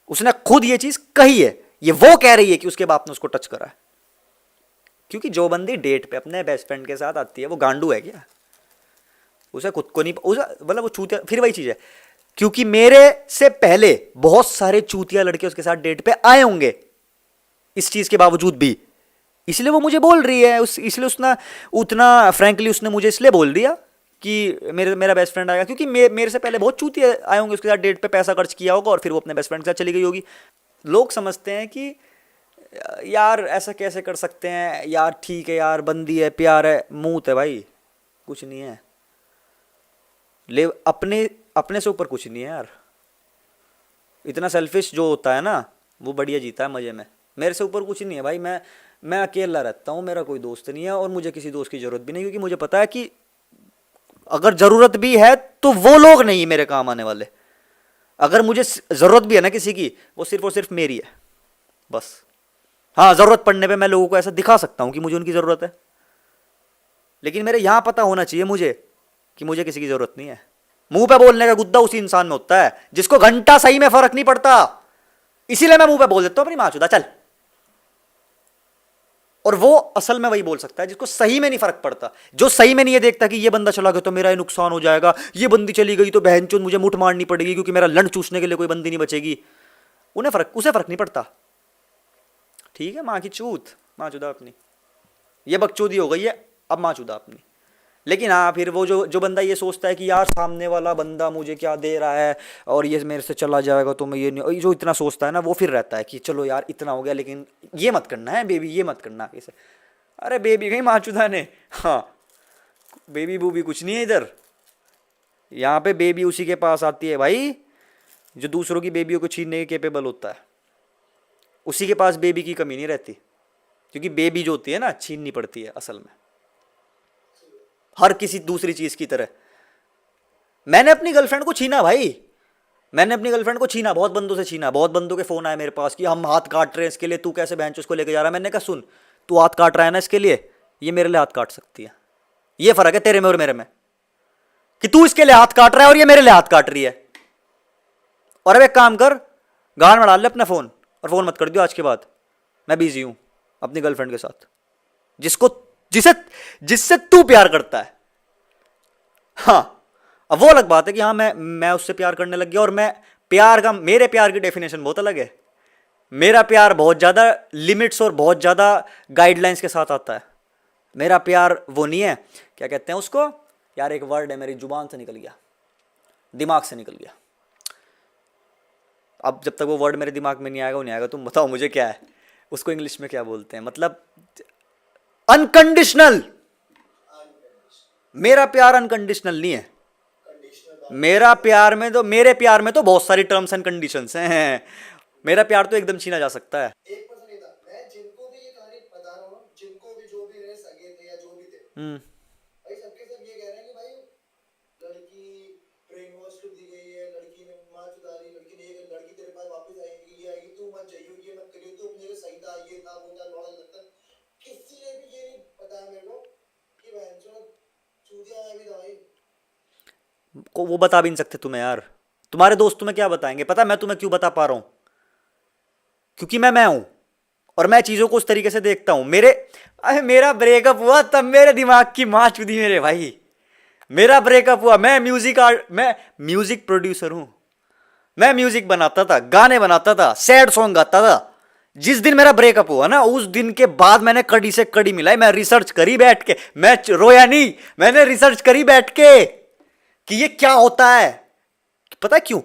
उसने खुद ये चीज कही है, ये वो कह रही है कि उसके बाप ने उसको टच करा है। क्योंकि जो बंदी डेट पे अपने बेस्ट फ्रेंड के साथ आती है वो गांडू है क्या? उसे खुद को नहीं, मतलब वो चूतिया। फिर वही चीज है, क्योंकि मेरे से पहले बहुत सारे चूतिया लड़के उसके साथ डेट पे आए होंगे इस चीज के बावजूद भी, इसलिए वो मुझे बोल रही है। इसलिए उसने उतना फ्रैंकली उसने मुझे इसलिए बोल दिया कि मेरा बेस्ट फ्रेंड आएगा, क्योंकि मेरे से पहले बहुत चूतिया आए होंगे उसके साथ डेट पे, पैसा खर्च किया होगा और फिर वो अपने बेस्ट फ्रेंड के साथ चली गई होगी। लोग समझते हैं कि यार ऐसा कैसे कर सकते हैं यार, ठीक है यार, बंदी है, प्यार है, मूत है भाई, कुछ नहीं है। ले अपने से ऊपर कुछ नहीं है यार। इतना सेल्फिश जो होता है ना वो बढ़िया जीता है मजे में। मेरे से ऊपर कुछ नहीं है भाई, मैं अकेला रहता हूँ, मेरा कोई दोस्त नहीं है और मुझे किसी दोस्त की जरूरत भी नहीं, क्योंकि मुझे पता है कि अगर जरूरत भी है तो वो लोग नहीं मेरे काम आने वाले। अगर मुझे जरूरत भी है ना किसी की, वो सिर्फ और सिर्फ मेरी है बस। हाँ, जरूरत पड़ने पे मैं लोगों को ऐसा दिखा सकता हूँ कि मुझे उनकी जरूरत है, लेकिन मेरे यहां पता होना चाहिए मुझे कि मुझे किसी की जरूरत नहीं है। मुंह पे बोलने का गुद्दा उसी इंसान में होता है जिसको घंटा सही में फर्क नहीं पड़ता। इसीलिए मैं मुंह पे बोल देता हूं अपनी माचुदा चल। और वो असल में वही बोल सकता है जिसको सही में नहीं फर्क पड़ता, जो सही में नहीं ये देखता कि ये बंदा चला गया तो मेरा ये नुकसान हो जाएगा, ये बंदी चली गई तो बहनचोद मुझे मुठ मारनी पड़ेगी क्योंकि मेरा लंड चूसने के लिए कोई बंदी नहीं बचेगी। उसे फर्क नहीं पड़ता। ठीक है, माँ की चूत, माचुदा अपनी, ये बकचोदी हो गई है अब माचुदा अपनी। लेकिन हाँ, फिर वो जो बंदा ये सोचता है कि यार सामने वाला बंदा मुझे क्या दे रहा है और ये मेरे से चला जाएगा तो मैं ये नहीं, जो इतना सोचता है ना, वो फिर रहता है कि चलो यार इतना हो गया लेकिन ये मत करना है बेबी, ये मत करना इसे। अरे बेबी कहीं माचुदा ने, हाँ बेबी बूबी कुछ नहीं है इधर। यहाँ पे बेबी उसी के पास आती है भाई जो दूसरों की बेबियों को छीनने के केपेबल होता है। उसी के पास बेबी की कमी नहीं रहती, क्योंकि बेबी जो होती है ना छीननी पड़ती है असल में, हर किसी दूसरी चीज की तरह। मैंने अपनी गर्लफ्रेंड को छीना भाई, मैंने अपनी गर्लफ्रेंड को छीना, बहुत बंदों से छीना, बहुत बंदों के फोन आए मेरे पास कि हम हाथ काट रहे हैं इसके लिए, तू कैसे बहन उसको लेके जा रहा है। मैंने कहा सुन, तू हाथ काट रहा है ना इसके लिए, ये मेरे लिए हाथ काट सकती है। ये फर्क है तेरे में और मेरे में कि तू इसके लिए हाथ काट रहा है और ये मेरे लिए हाथ काट रही है। और अब एक काम कर, गाड़ में डाल ले अपना फोन और फोन मत कर दियो आज के बाद, मैं बिजी हूं अपनी गर्लफ्रेंड के साथ, जिससे तू प्यार करता है। हाँ, अब वो अलग बात है कि हाँ मैं उससे प्यार करने लग गया और मेरे प्यार की डेफिनेशन बहुत अलग है। मेरा प्यार बहुत ज्यादा लिमिट्स और बहुत ज्यादा गाइडलाइंस के साथ आता है। मेरा प्यार वो नहीं है, क्या कहते हैं उसको यार, एक वर्ड है मेरी जुबान से निकल गया, दिमाग से निकल गया। अब जब तक वो वर्ड मेरे दिमाग में नहीं आएगा वो नहीं आएगा। तुम बताओ मुझे क्या है उसको इंग्लिश में क्या बोलते हैं, मतलब अनकंडीशनल। मेरा प्यार अनकंडीशनल नहीं है। मेरे प्यार में तो बहुत सारी टर्म्स एंड कंडीशंस हैं। मेरा प्यार तो एकदम छीना जा सकता है। एक पर्सन नहीं था, मैं जिनको भी ये कहानी बता रहा हूँ, जिनको भी जो भी मेरे सगे थे या जो भी थे, भाई सबके सब ये कह रहे हैं कि भाई लड़की ब्रेन वॉश कर दी गई है, लड़की ने माँ चुदा ली, लड़की तेरे पास वापस आएगी, ये आएगी, तू मत जाइयो, ये मत करियो, तू अपने लिए सही था, ये था वो था, लौड़ा लगता। किसी ने भी ये नहीं बताया मेरे को कि बहन चूतिया है भी था भाई। को वो बता भी नहीं सकते तुम्हें यार, तुम्हारे दोस्त तुम्हें क्या बताएंगे। पता मैं तुम्हें क्यों बता पा रहा हूं, क्योंकि मैं हूं और मैं चीजों को उस तरीके से देखता हूं। मेरा ब्रेकअप हुआ तब मेरे दिमाग की मां चुदी मेरे भाई। मेरा ब्रेकअप हुआ, मैं म्यूजिक प्रोड्यूसर हूं, मैं म्यूजिक बनाता था, गाने बनाता था, सैड सॉन्ग गाता था। जिस दिन मेरा ब्रेकअप हुआ ना, उस दिन के बाद मैंने कड़ी से कड़ी मिलाई, मैं रिसर्च करी बैठ के, मैं रोया नहीं, मैंने रिसर्च करी बैठ के कि ये क्या होता है। पता है क्यों?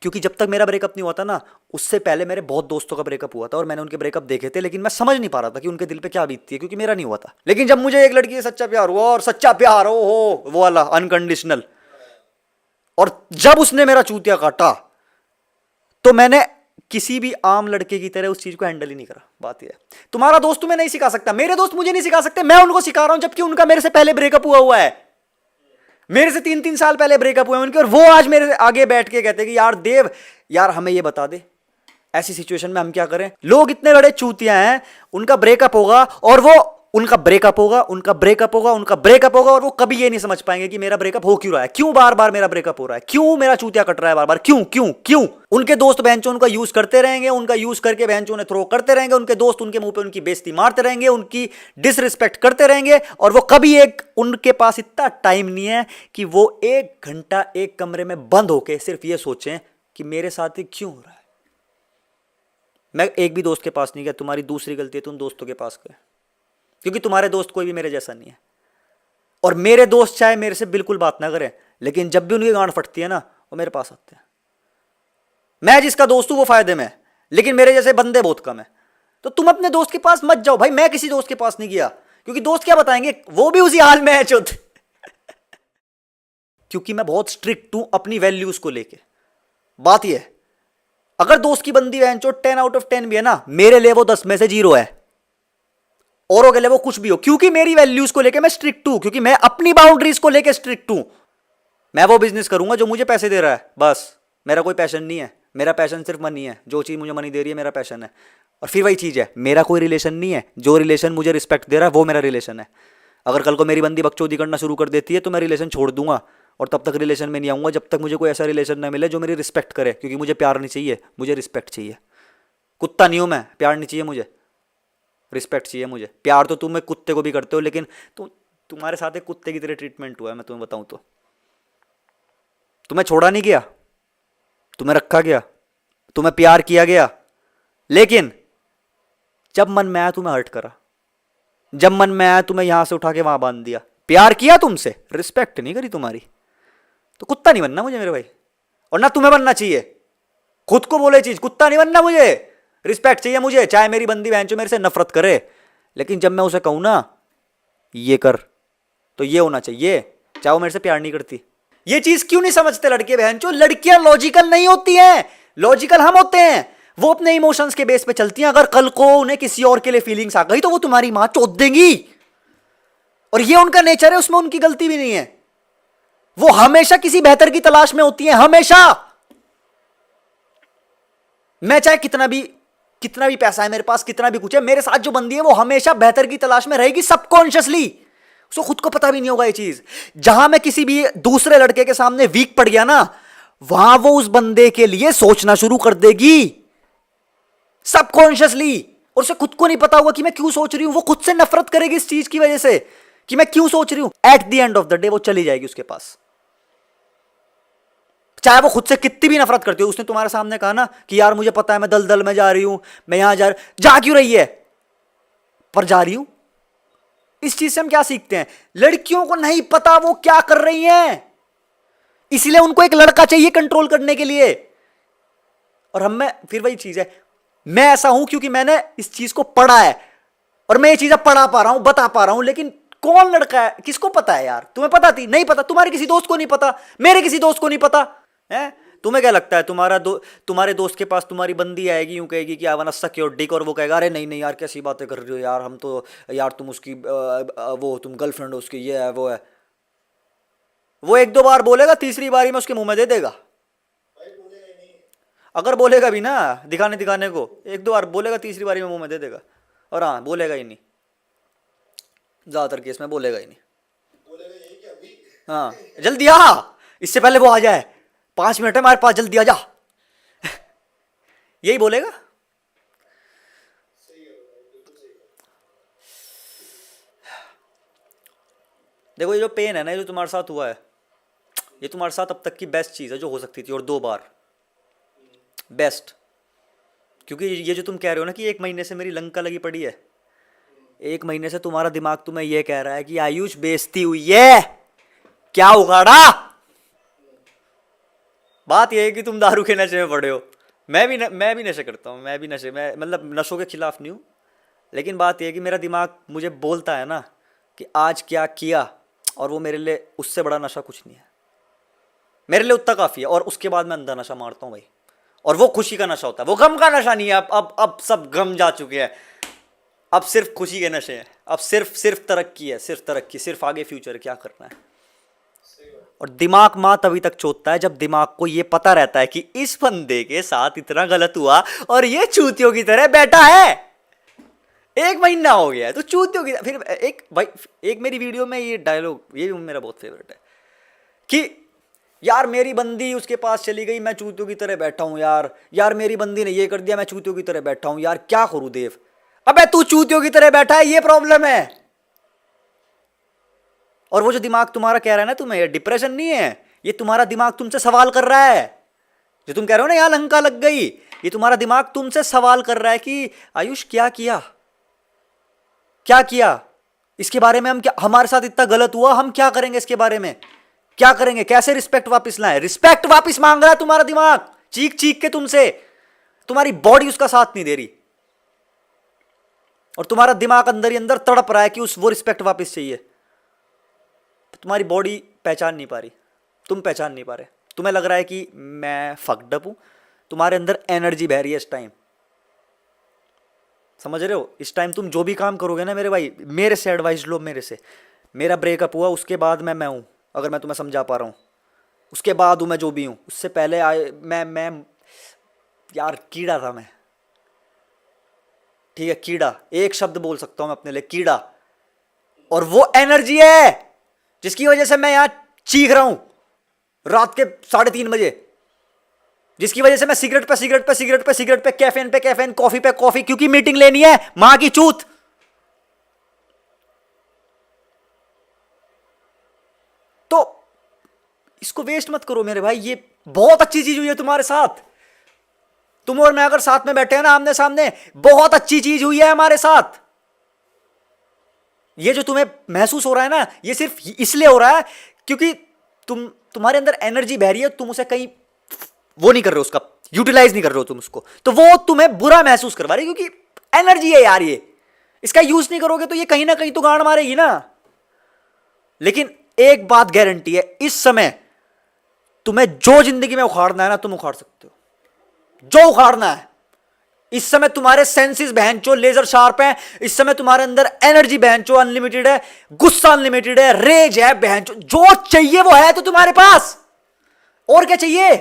क्योंकि जब तक मेरा ब्रेकअप नहीं हुआ था ना, उससे पहले मेरे बहुत दोस्तों का ब्रेकअप हुआ था और मैंने उनके ब्रेकअप देखे थे, लेकिन मैं समझ नहीं पा रहा था कि उनके दिल पे क्या बीतती है, क्योंकि मेरा नहीं हुआ था। लेकिन जब मुझे एक लड़की से सच्चा प्यार हुआ, और सच्चा प्यार हो वो वाला अनकंडीशनल, और जब उसने मेरा चूतिया काटा तो मैंने किसी भी आम लड़के की तरह उस चीज को हैंडल ही नहीं करा। बात यह है, तुम्हारा दोस्त तुम्हें नहीं सिखा सकता, मेरे दोस्त मुझे नहीं सिखा सकते, मैं उनको सिखा रहा हूं, जबकि उनका मेरे से पहले ब्रेकअप हुआ है। मेरे से 3-3 साल पहले ब्रेकअप हुए उनके, और वो आज मेरे आगे बैठ के कहते हैं कि यार देव, यार हमें ये बता दे ऐसी सिचुएशन में हम क्या करें। लोग इतने बड़े चूतिया हैं, उनका ब्रेकअप होगा और वो उनका ब्रेकअप होगा, उनका ब्रेकअप होगा, उनका ब्रेकअप होगा, और वो कभी ये नहीं समझ पाएंगे कि मेरा ब्रेकअप हो क्यों रहा है, क्यों बार बार मेरा ब्रेकअप हो रहा है, क्यों मेरा चूतिया कट रहा है बार बार, क्यों क्यों क्यों। उनके दोस्त बहनचों उनका यूज करते रहेंगे, उनका यूज करके बहनचों ने थ्रो करते रहेंगे, उनके दोस्त उनके मुंह पे उनकी बेइज्जती मारते रहेंगे, उनकी डिसरिस्पेक्ट करते रहेंगे, और वो कभी उनके पास इतना टाइम नहीं है कि वो 1 घंटा एक कमरे में बंद होके सिर्फ ये सोचें कि मेरे साथ ही क्यों हो रहा है। मैं एक भी दोस्त के पास नहीं गया, तुम्हारी दूसरी गलती है, तुम दोस्तों के पास गए, क्योंकि तुम्हारे दोस्त कोई भी मेरे जैसा नहीं है। और मेरे दोस्त चाहे मेरे से बिल्कुल बात ना करें, लेकिन जब भी उनकी गांड फटती है ना, वो मेरे पास आते हैं। मैं जिसका दोस्त हूं वो फायदे में है, लेकिन मेरे जैसे बंदे बहुत कम है। तो तुम अपने दोस्त के पास मत जाओ भाई। मैं किसी दोस्त के पास नहीं गया, क्योंकि दोस्त क्या बताएंगे, वो भी उसी हाल में है चुत। क्योंकि मैं बहुत स्ट्रिक्ट हूं अपनी वैल्यूज को लेके। बात यह है, अगर दोस्त की बंदी है 10 आउट ऑफ 10 भी है ना, मेरे लिए वो 10 में से 0 है, औरों के लिए वो कुछ भी हो, क्योंकि मेरी वैल्यूज को लेके मैं स्ट्रिक्ट हूं, क्योंकि मैं अपनी बाउंड्रीज को लेके स्ट्रिक्ट हूं। मैं वो बिजनेस करूंगा जो मुझे पैसे दे रहा है, बस। मेरा कोई पैशन नहीं है, मेरा पैशन सिर्फ मनी है। जो चीज मुझे मनी दे रही है मेरा पैशन है। और फिर वही चीज है, मेरा कोई रिलेशन नहीं है, जो रिलेशन मुझे रिस्पेक्ट दे रहा है वो मेरा रिलेशन है। अगर कल को मेरी बंदी बकचोदी करना शुरू कर देती है तो मैं रिलेशन छोड़ दूंगा, और तब तक रिलेशन में नहीं आऊंगा जब तक मुझे कोई ऐसा रिलेशन ना मिले जो मेरी रिस्पेक्ट करे, क्योंकि मुझे प्यार नहीं चाहिए, मुझे रिस्पेक्ट चाहिए। कुत्ता नहीं हूं मैं, प्यार नहीं चाहिए मुझे, रिस्पेक्ट चाहिए मुझे। प्यार तो तुम एक कुत्ते को भी करते हो, लेकिन तुम्हारे साथ एक कुत्ते की तरह ट्रीटमेंट हुआ है, मैं तुम्हें बताऊं तो। तुम्हें छोड़ा नहीं गया, तुम्हें रखा गया, तुम्हें प्यार किया गया, लेकिन जब मन में आया तुम्हें हर्ट करा, जब मन में आया तुम्हें यहां से उठा के वहां बांध दिया। प्यार किया तुमसे, रिस्पेक्ट नहीं करी तुम्हारी, तो कुत्ता नहीं बनना मुझे मेरे भाई, और ना तुम्हें बनना चाहिए। खुद को बोले चीज, कुत्ता नहीं बनना मुझे, रिस्पेक्ट चाहिए मुझे। चाहे मेरी बंदी बहन जो मेरे से नफरत करे, लेकिन जब मैं उसे कहूं ना ये कर, तो ये होना चाहिए, चाहे वो मेरे से प्यार नहीं करती। ये चीज क्यों नहीं समझते लड़के बहन जो? लड़कियां लॉजिकल नहीं होती हैं, लॉजिकल हम होते हैं। वो अपने इमोशंस के बेस पे चलती हैं। अगर कल को उन्हें किसी और के लिए फीलिंग्स आ गई तो वो तुम्हारी मां चोद देंगी, और ये उनका नेचर है, उसमें उनकी गलती भी नहीं है। वो हमेशा किसी बेहतर की तलाश में होती है, हमेशा। मैं चाहे कितना भी पैसा है मेरे पास, कितना भी कुछ है, मेरे साथ जो बंदी है वो हमेशा बेहतर की तलाश में रहेगी, सबकॉन्शियसली। उसको खुद को पता भी नहीं होगा ये चीज। जहां मैं किसी भी दूसरे लड़के के सामने वीक पड़ गया ना, वहां वो उस बंदे के लिए सोचना शुरू कर देगी सबकॉन्शियसली, और उसे खुद को नहीं पता होगा कि मैं क्यों सोच रही हूं। वो खुद से नफरत करेगी इस चीज की वजह से कि मैं क्यों सोच रही हूं। At the end of the day वो चली जाएगी उसके पास, चाहे वो खुद से कितनी भी नफरत करती हो। उसने तुम्हारे सामने कहा ना कि यार मुझे पता है मैं दलदल में जा रही हूं, मैं यहां जा क्यों रही है, पर जा रही हूं। इस चीज से हम क्या सीखते हैं? लड़कियों को नहीं पता वो क्या कर रही हैं, इसलिए उनको एक लड़का चाहिए कंट्रोल करने के लिए। और हम में फिर वही चीज है, मैं ऐसा हूं क्योंकि मैंने इस चीज को पढ़ा है, और मैं ये चीजें पढ़ा पा रहा हूं, बता पा रहा हूं। लेकिन कौन लड़का है, किसको पता है यार? तुम्हें पता थी? नहीं पता। तुम्हारे किसी दोस्त को नहीं पता, मेरे किसी दोस्त को नहीं पता है। तुम्हें क्या लगता है तुम्हारे दोस्त के पास तुम्हारी बंदी आएगी, यूं कहेगी कि आई वांट सक योर डिक, और वो कहेगा अरे नहीं नहीं यार कैसी बातें कर रही हो यार, हम तो यार तुम उसकी वो तुम गर्लफ्रेंड हो उसकी, ये है वो है। वो एक दो बार बोलेगा, तीसरी बारी में उसके मुंह में दे देगा। अगर बोलेगा भी ना दिखाने को, एक दो बार बोलेगा, तीसरी बारी में मुंह में दे देगा। और हाँ, बोलेगा ही नहीं, ज्यादातर केस में बोलेगा ही नहीं। हाँ, जल्दी आ, इससे पहले वो आ जाए, 5 मिनट है हमारे पास, जल्दी आ जा। यही बोलेगा। देखो ये जो पेन है ना, ये जो तुम्हारे साथ हुआ है, ये तुम्हारे साथ अब तक की बेस्ट चीज है जो हो सकती थी, और 2 बार बेस्ट। क्योंकि ये जो तुम कह रहे हो ना कि 1 महीने से मेरी लंका लगी पड़ी है, 1 महीने से तुम्हारा दिमाग तुम्हें ये कह रहा है कि आयुष बेइज्जती हुई है, क्या उगाड़ा। बात यह है कि तुम दारू के नशे में पड़े हो, मैं भी नशे करता हूँ, मैं भी नशे, मैं मतलब नशों के खिलाफ नहीं हूँ। लेकिन बात यह है कि मेरा दिमाग मुझे बोलता है ना कि आज क्या किया, और वो मेरे लिए उससे बड़ा नशा कुछ नहीं है, मेरे लिए उतना काफ़ी है। और उसके बाद मैं अंदर नशा मारता हूँ भाई, और वो खुशी का नशा होता है, वो गम का नशा नहीं है। अब सब गम जा चुके हैं, अब सिर्फ खुशी के नशे हैं। अब सिर्फ तरक्की है, सिर्फ तरक्की, सिर्फ आगे फ्यूचर क्या करना है। और दिमाग माँ तभी तक चोदता है जब दिमाग को ये पता रहता है कि इस बंदे के साथ इतना गलत हुआ और ये चूतियों की तरह बैठा है, 1 महीना हो गया है तो चूतियों की। फिर एक मेरी वीडियो में ये डायलॉग, ये भी मेरा बहुत फेवरेट है कि यार मेरी बंदी उसके पास चली गई, मैं चूतियों की तरह बैठा हूं यार मेरी बंदी ने ये कर दिया, मैं चूतियों की तरह बैठा हूं यार, क्या करूं देव। अबे तू चूतियों की तरह बैठा है, ये प्रॉब्लम है। और वो जो दिमाग तुम्हारा कह रहा है ना तुम्हें, ये डिप्रेशन नहीं है, ये तुम्हारा दिमाग तुमसे सवाल कर रहा है। जो तुम कह रहे हो ना यहां लंका लग गई, ये तुम्हारा दिमाग तुमसे सवाल कर रहा है कि आयुष क्या किया, इसके बारे में हम क्या, हमारे साथ इतना गलत हुआ, हम क्या करेंगे इसके बारे में, क्या करेंगे, कैसे रिस्पेक्ट वापस लाएं। रिस्पेक्ट वापस मांग रहा है तुम्हारा दिमाग, चीख चीख के तुमसे। तुम्हारी बॉडी उसका साथ नहीं दे रही, और तुम्हारा दिमाग अंदर ही अंदर तड़प रहा है कि वो रिस्पेक्ट वापस चाहिए। तुम्हारी बॉडी पहचान नहीं पा रही, तुम पहचान नहीं पा रहे, तुम्हें लग रहा है कि मैं फक्ड अप हूं। तुम्हारे अंदर एनर्जी बह रही है इस टाइम, समझ रहे हो? इस टाइम तुम जो भी काम करोगे ना मेरे भाई, मेरे से एडवाइस लो, मेरे से। मेरा ब्रेकअप हुआ, उसके बाद मैं हूं, अगर मैं तुम्हें समझा पा रहा हूं, उसके बाद हूं मैं जो भी हूं। उससे पहले मैं यार कीड़ा था मैं, ठीक है, कीड़ा, एक शब्द बोल सकता हूं मैं अपने लिए, कीड़ा। और वो एनर्जी है जिसकी वजह से मैं यहां चीख रहा हूं रात के 3:30 बजे, जिसकी वजह से मैं सिगरेट पे सिगरेट पे सिगरेट पे सिगरेट पे कैफीन कॉफी पे कॉफी, क्योंकि मीटिंग लेनी है, मां की चूत। तो इसको वेस्ट मत करो मेरे भाई, ये बहुत अच्छी चीज हुई है तुम्हारे साथ। तुम और मैं अगर साथ में बैठे हैं ना आमने सामने, बहुत अच्छी चीज हुई है हमारे साथ। ये जो तुम्हें महसूस हो रहा है ना, ये सिर्फ इसलिए हो रहा है क्योंकि तुम्हारे अंदर एनर्जी बह रही है, तुम उसे कहीं वो नहीं कर रहे हो, उसका यूटिलाइज नहीं कर रहे हो तुम उसको, तो वो तुम्हें बुरा महसूस करवा रही है, क्योंकि एनर्जी है यार ये, इसका यूज नहीं करोगे तो ये कहीं ना कहीं तो गांड मारेगी ना। लेकिन एक बात गारंटी है, इस समय तुम्हें जो जिंदगी में उखाड़ना है ना, तुम उखाड़ सकते हो, जो उखाड़ना है। इस समय तुम्हारे सेंसेस बहनचो लेजर शार्प हैं, इस समय तुम्हारे अंदर एनर्जी बहनचो अनलिमिटेड है, गुस्सा अनलिमिटेड है, रेज है बहनचो, जो चाहिए वो है तो तुम्हारे पास। और क्या चाहिए?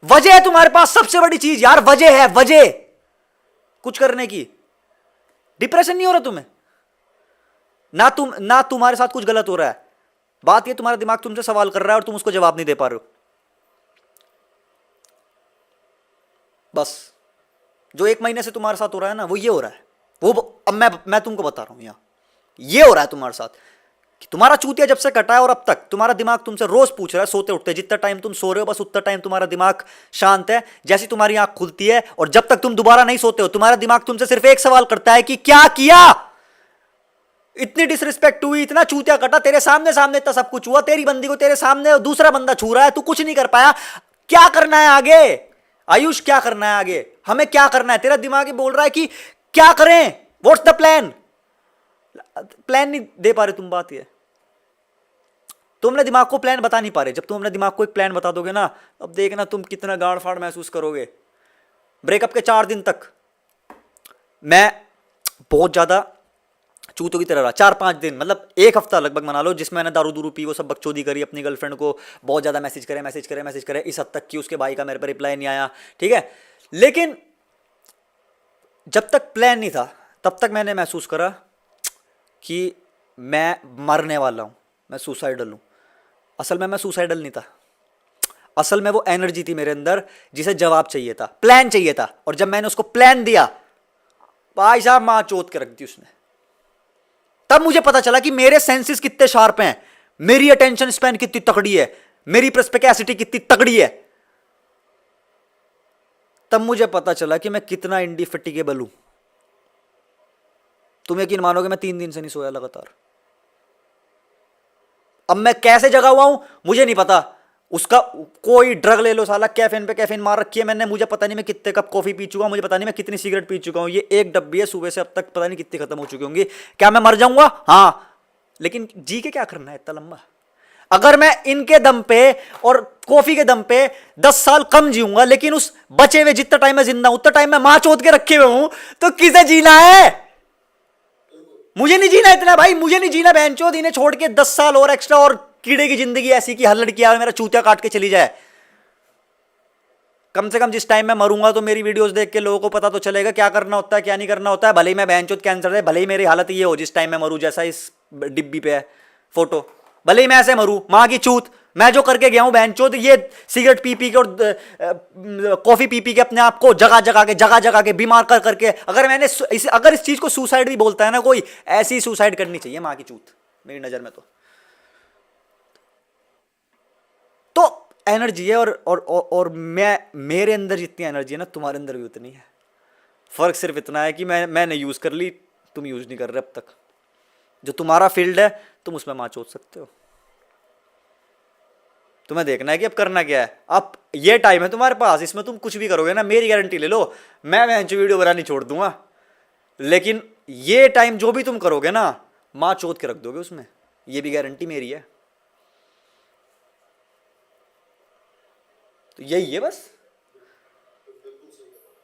वजह है तुम्हारे पास, सबसे बड़ी चीज यार वजह है, वजह कुछ करने की। डिप्रेशन नहीं हो रहा तुम्हें, ना तुम्हारे साथ कुछ गलत हो रहा है, बात ये तुम्हारा दिमाग तुमसे सवाल कर रहा है और तुम उसको जवाब नहीं दे पा रहे हो। बस जो 1 महीने से तुम्हारे साथ हो रहा है ना, वो ये हो रहा है, वो अब मैं तुमको बता रहा हूं यहां, ये हो रहा है तुम्हारे साथ कि तुम्हारा चूतिया जब से कटा है और अब तक तुम्हारा दिमाग तुमसे रोज पूछ रहा है, सोते उठते जितना टाइम तुम सो रहे हो बस उतना टाइम तुम्हारा दिमाग शांत है। जैसी तुम्हारी आंख खुलती है और जब तक तुम दोबारा नहीं सोते हो, तुम्हारा दिमाग तुमसे सिर्फ एक सवाल करता है कि क्या किया, इतनी डिसरिस्पेक्ट हुई, इतना चूतिया कटा, तेरे सामने सामने इतना सब कुछ हुआ, तेरी बंदी को तेरे सामने दूसरा बंदा छू रहा है, तू कुछ नहीं कर पाया, क्या करना है आगे आयुष, क्या करना है आगे, हमें क्या करना है? तेरा दिमाग ही बोल रहा है कि क्या करें, व्हाट्स द प्लान। प्लान नहीं दे पा रहे तुम, बात ये तुम अपने दिमाग को प्लान बता नहीं पा रहे। जब तुम अपने दिमाग को एक प्लान बता दोगे ना, अब देखना तुम कितना गाड़ फाड़ महसूस करोगे। ब्रेकअप के 4 दिन तक मैं बहुत ज्यादा चूतों की तरह रहा, 4-5 दिन, मतलब 1 हफ्ता लगभग मना लो, जिसमें मैंने दारू दूरू पी, वो सब बकचोदी करी, अपनी गर्लफ्रेंड को बहुत ज़्यादा मैसेज करे, इस हद तक कि उसके भाई का मेरे पर रिप्लाई नहीं आया, ठीक है। लेकिन जब तक प्लान नहीं था तब तक मैंने महसूस करा कि मैं मरने वाला हूँ, मैं सुसाइडल हूँ। असल में मैं सुसाइडल नहीं था, असल में वो एनर्जी थी मेरे अंदर जिसे जवाब चाहिए था, प्लान चाहिए था। और जब मैंने उसको प्लान दिया, भाई साहब माँ चोत के रख दी उसने। तब मुझे पता चला कि मेरे सेंसेस कितने शार्प हैं, मेरी अटेंशन स्पैन कितनी तगड़ी है, मेरी पर्सपेक्टिव कितनी तगड़ी है। तब मुझे पता चला कि मैं कितना इंडिफेटिगेबल हूं। तुम यकीन मानोगे मैं 3 दिन से नहीं सोया लगातार। अब मैं कैसे जगा हुआ हूं मुझे नहीं पता, उसका कोई ड्रग ले लो साला, कैफीन पे कैफीन मार रखी है मैंने, मुझे पता नहीं मैं कितने कप कॉफी पी चुका हूं, मुझे पता नहीं मैं कितनी सिगरेट पी चुका हूं, ये 1 डब्बी है, सुबह से अब तक पता नहीं कितनी खत्म हो चुकी होंगी। क्या मैं मर जाऊंगा? हाँ, लेकिन जी के क्या करना है इतना लंबा? अगर मैं इनके दम पे और कॉफी के दम पे 10 साल कम जीऊंगा, लेकिन उस बचे हुए जितना टाइम मैं जिंदा हूं उतना टाइम मैं मां चोद के रखे हुए हूं, तो किसे जीना है? मुझे नहीं जीना इतना भाई, मुझे नहीं जीना बहनचोद। इन्हें छोड़ के 10 साल और एक्स्ट्रा और कीड़े की जिंदगी ऐसी कि हर लड़की आए मेरा चूतिया काट के चली जाए। कम से कम जिस टाइम मैं मरूंगा तो मेरी वीडियोस देख के लोगों को पता तो चलेगा क्या करना होता है क्या नहीं करना होता है। भले ही मैं बहनचोद कैंसर है, भले ही मेरी हालत ये हो जिस टाइम मैं मरूं, जैसा इस डिब्बी पे है फोटो, भले ही मैं ऐसे मरूं, मां की चूत। मैं जो करके गया हूं बहनचोद, ये सिगरेट पी पी के और कॉफी पी पी के अपने आप को जगह जगह के बीमार कर करके, अगर इस चीज को सुसाइड भी बोलता है ना कोई, ऐसी सुसाइड करनी चाहिए मां की चूत मेरी नजर में। तो एनर्जी है और मेरे अंदर जितनी एनर्जी है ना, तुम्हारे अंदर भी उतनी है। फर्क सिर्फ इतना है कि मैंने यूज कर ली, तुम यूज नहीं कर रहे अब तक। जो तुम्हारा फील्ड है तुम उसमें मां चोद सकते हो। तुम्हें देखना है कि अब करना क्या है। अब ये टाइम है तुम्हारे पास, इसमें तुम कुछ भी करोगे ना, मेरी गारंटी ले लो, मैं वीडियो बनानी छोड़ दूंगा। लेकिन ये टाइम जो भी तुम करोगे ना, मां चोद के रख दोगे उसमें, ये भी गारंटी मेरी है। तो यही है बस,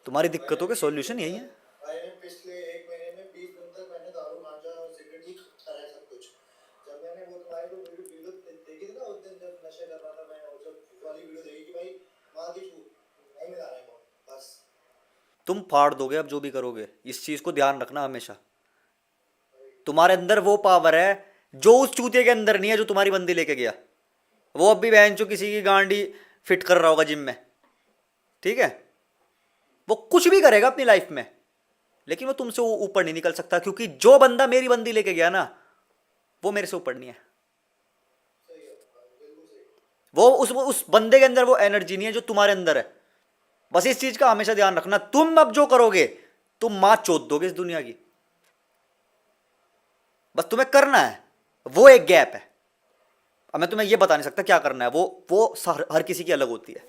तुम्हारी दिक्कतों के सॉल्यूशन यही है। पिछले 1 महीने में 20 दिन तक मैंने दारू गांजा और सिगरेट ही खाता रहा सब कुछ। जब मैंने वो तुम्हारी को वीडियो देखी थी ना उस दिन जब नशे कर रहा था मैं, और जब वाली वीडियो देखी कि भाई मां की छूत नहीं मिला रहा है कौन, बस तुम फाड़ दोगे अब जो भी करोगे, इस चीज को ध्यान रखना हमेशा। तुम्हारे अंदर वो पावर है जो उस चूतिए के अंदर नहीं है जो तुम्हारी बंदी लेके गया। वो अब भी बहन चो किसी की गांडी फिट कर रहा होगा जिम में, ठीक है, वो कुछ भी करेगा अपनी लाइफ में, लेकिन वो तुमसे ऊपर नहीं निकल सकता, क्योंकि जो बंदा मेरी बंदी लेके गया ना वो मेरे से ऊपर नहीं है। वो उस बंदे के अंदर वो एनर्जी नहीं है जो तुम्हारे अंदर है। बस इस चीज का हमेशा ध्यान रखना, तुम अब जो करोगे तुम मां चोद दोगे इस दुनिया की। बस तुम्हें करना है, वो एक गैप है। अब मैं तुम्हें ये बता नहीं सकता क्या करना है, वो हर किसी की अलग होती है।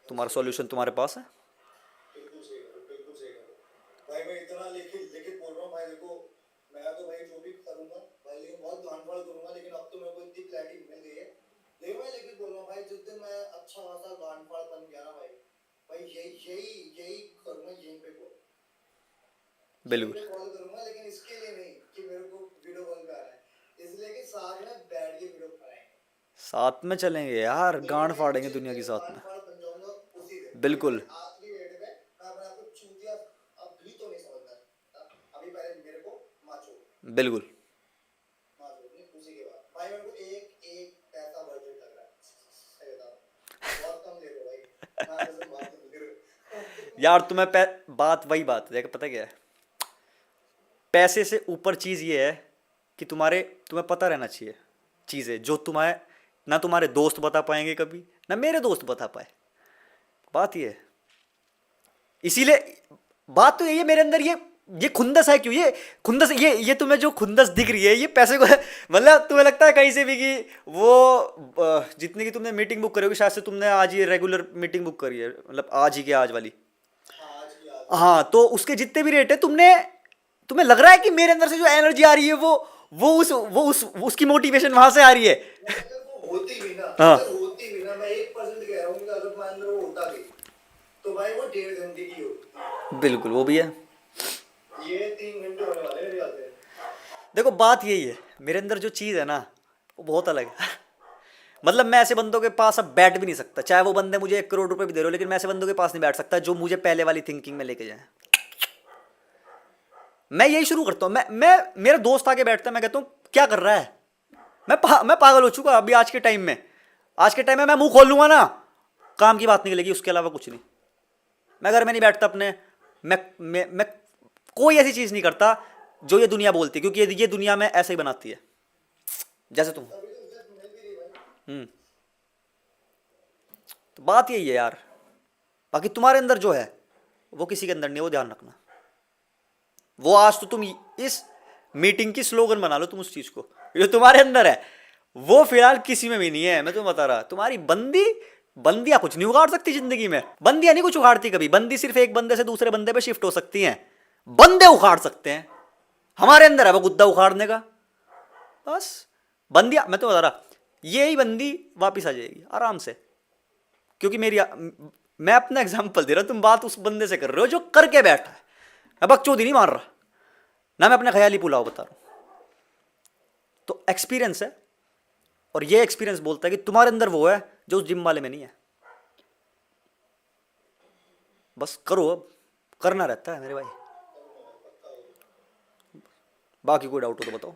तुम्हारा सॉल्यूशन तुम्हारे पास है। बिल्कुल सही करो, बिल्कुल सही करो भाई। मैं इतना लिखित लिखित बोल रहा हूँ भाई, देखो मैं तो भाई जो भी करूंगा भाई, लेकिन बहुत गांड-फाड़ करूंगा, लेकिन अब तो मेरे को इतनी क्लैरिटी मिल गई है। लेकिन मैं लिखित बोल रहा हूँ भाई, जिस दिन मैं अच्छा खासा गांड-फाड़ बन गया ना भाई, भाई यही करूंगा, यहीं पे कॉल बिल्कुल करूंगा, लेकिन इसके लिए नहीं कि मेरे को वीडियो कॉल पे आना है, इसलिए कि साथ में बैठ के वीडियो बनाएंगे, साथ में चलेंगे यार, गांड फाड़ेंगे दुनिया की साथ में। बिल्कुल आखिरी रेट पे मैं अपने आप को चूतिया अभी तो नहीं समझना, अभी पहले मेरे को माचो बिल्कुल। नहीं, उसी के बाद भाई मेरे को एक पैसा बजट लग रहा है, सही बता बहुत कम ले लो भाई, मैं ऐसे बात नहीं कर रहा यार तुम्हें बात वही बात है, देख पता क्या है, पैसे से ऊपर चीज़ ये है कि तुम्हें पता रहना चाहिए चीज़ें जो तुम्हें ना तुम्हारे दोस्त बता पाएंगे कभी, ना मेरे दोस्त बता पाए। बात ये है, इसीलिए बात तो यही है, मेरे अंदर ये खुंदस है। क्यों ये खुंदस, ये तुम्हें जो खुंदस दिख रही है ये पैसे को मतलब तुम्हें लगता है कहीं से भी कि वो जितनी की तुमने मीटिंग बुक करी होगी, शायद से तुमने आज ये रेगुलर मीटिंग बुक करी है, मतलब आज ही के आज वाली, हाँ, तो उसके जितने भी रेट है तुम्हें लग रहा है कि मेरे अंदर से जो एनर्जी आ रही है वो उसकी मोटिवेशन वहां से आ रही है। होती भी ना, हाँ होती भी ना, मैं 1% कह रहा हूँ कि अगर मान लो वो होता भी तो भाई वो 1.5 घंटे की होती, बिल्कुल वो भी है, ये 3 घंटे होने वाले हैं मेरे ख्याल से। देखो बात यही है, मेरे अंदर जो चीज़ है ना वो बहुत अलग है। मतलब मैं ऐसे बंदों के पास अब बैठ भी नहीं सकता, चाहे वो बंदे मुझे 1 करोड़ रुपए भी दे रहे हो, लेकिन मैं ऐसे बंदों के पास नहीं बैठ सकता जो मुझे पहले वाली थिंकिंग में लेके जाए। मैं यही शुरू करता हूँ, मैं मेरा दोस्त आके बैठता है, मैं कहता हूँ क्या कर रहा है, मैं पागल हो चुका अभी आज के टाइम में। आज के टाइम में मैं मुंह खोल लूंगा ना काम की बात निकलेगी, उसके अलावा कुछ नहीं। मैं घर में नहीं बैठता अपने, मैं कोई ऐसी चीज़ नहीं करता जो ये दुनिया बोलती है, क्योंकि ये दुनिया में ऐसे ही बनाती है जैसे तुम। तो बात यही है यार, बाकी तुम्हारे अंदर जो है वो किसी के अंदर नहीं, वो ध्यान रखना। वो आज तो तुम इस मीटिंग की स्लोगन बना लो, तुम उस चीज को जो तुम्हारे अंदर है वो फिलहाल किसी में भी नहीं है। मैं तुम्हें बता रहा, तुम्हारी बंदियां कुछ नहीं उखाड़ सकती जिंदगी में, बंदियां नहीं कुछ उखाड़ती कभी, बंदी सिर्फ एक बंदे से दूसरे बंदे पे शिफ्ट हो सकती हैं, बंदे उखाड़ सकते हैं। हमारे अंदर है वो गुद्दा उखाड़ने का, बस। बंदियां, मैं तुम्हें बता रहा, यही बंदी वापिस आ जाएगी आराम से, क्योंकि मैं अपना एग्जाम्पल दे रहा हूं, तुम बात उस बंदे से कर रहे हो जो करके बैठा है। मैं बकचोदी नहीं मार रहा ना, मैं अपना ख्याली पुलाव बता रहा हूं। तो एक्सपीरियंस है, और ये एक्सपीरियंस बोलता है कि तुम्हारे अंदर वो है जो उस जिम वाले में नहीं है। बस करो, अब करना रहता है मेरे भाई। बाकी कोई डाउट हो तो बताओ।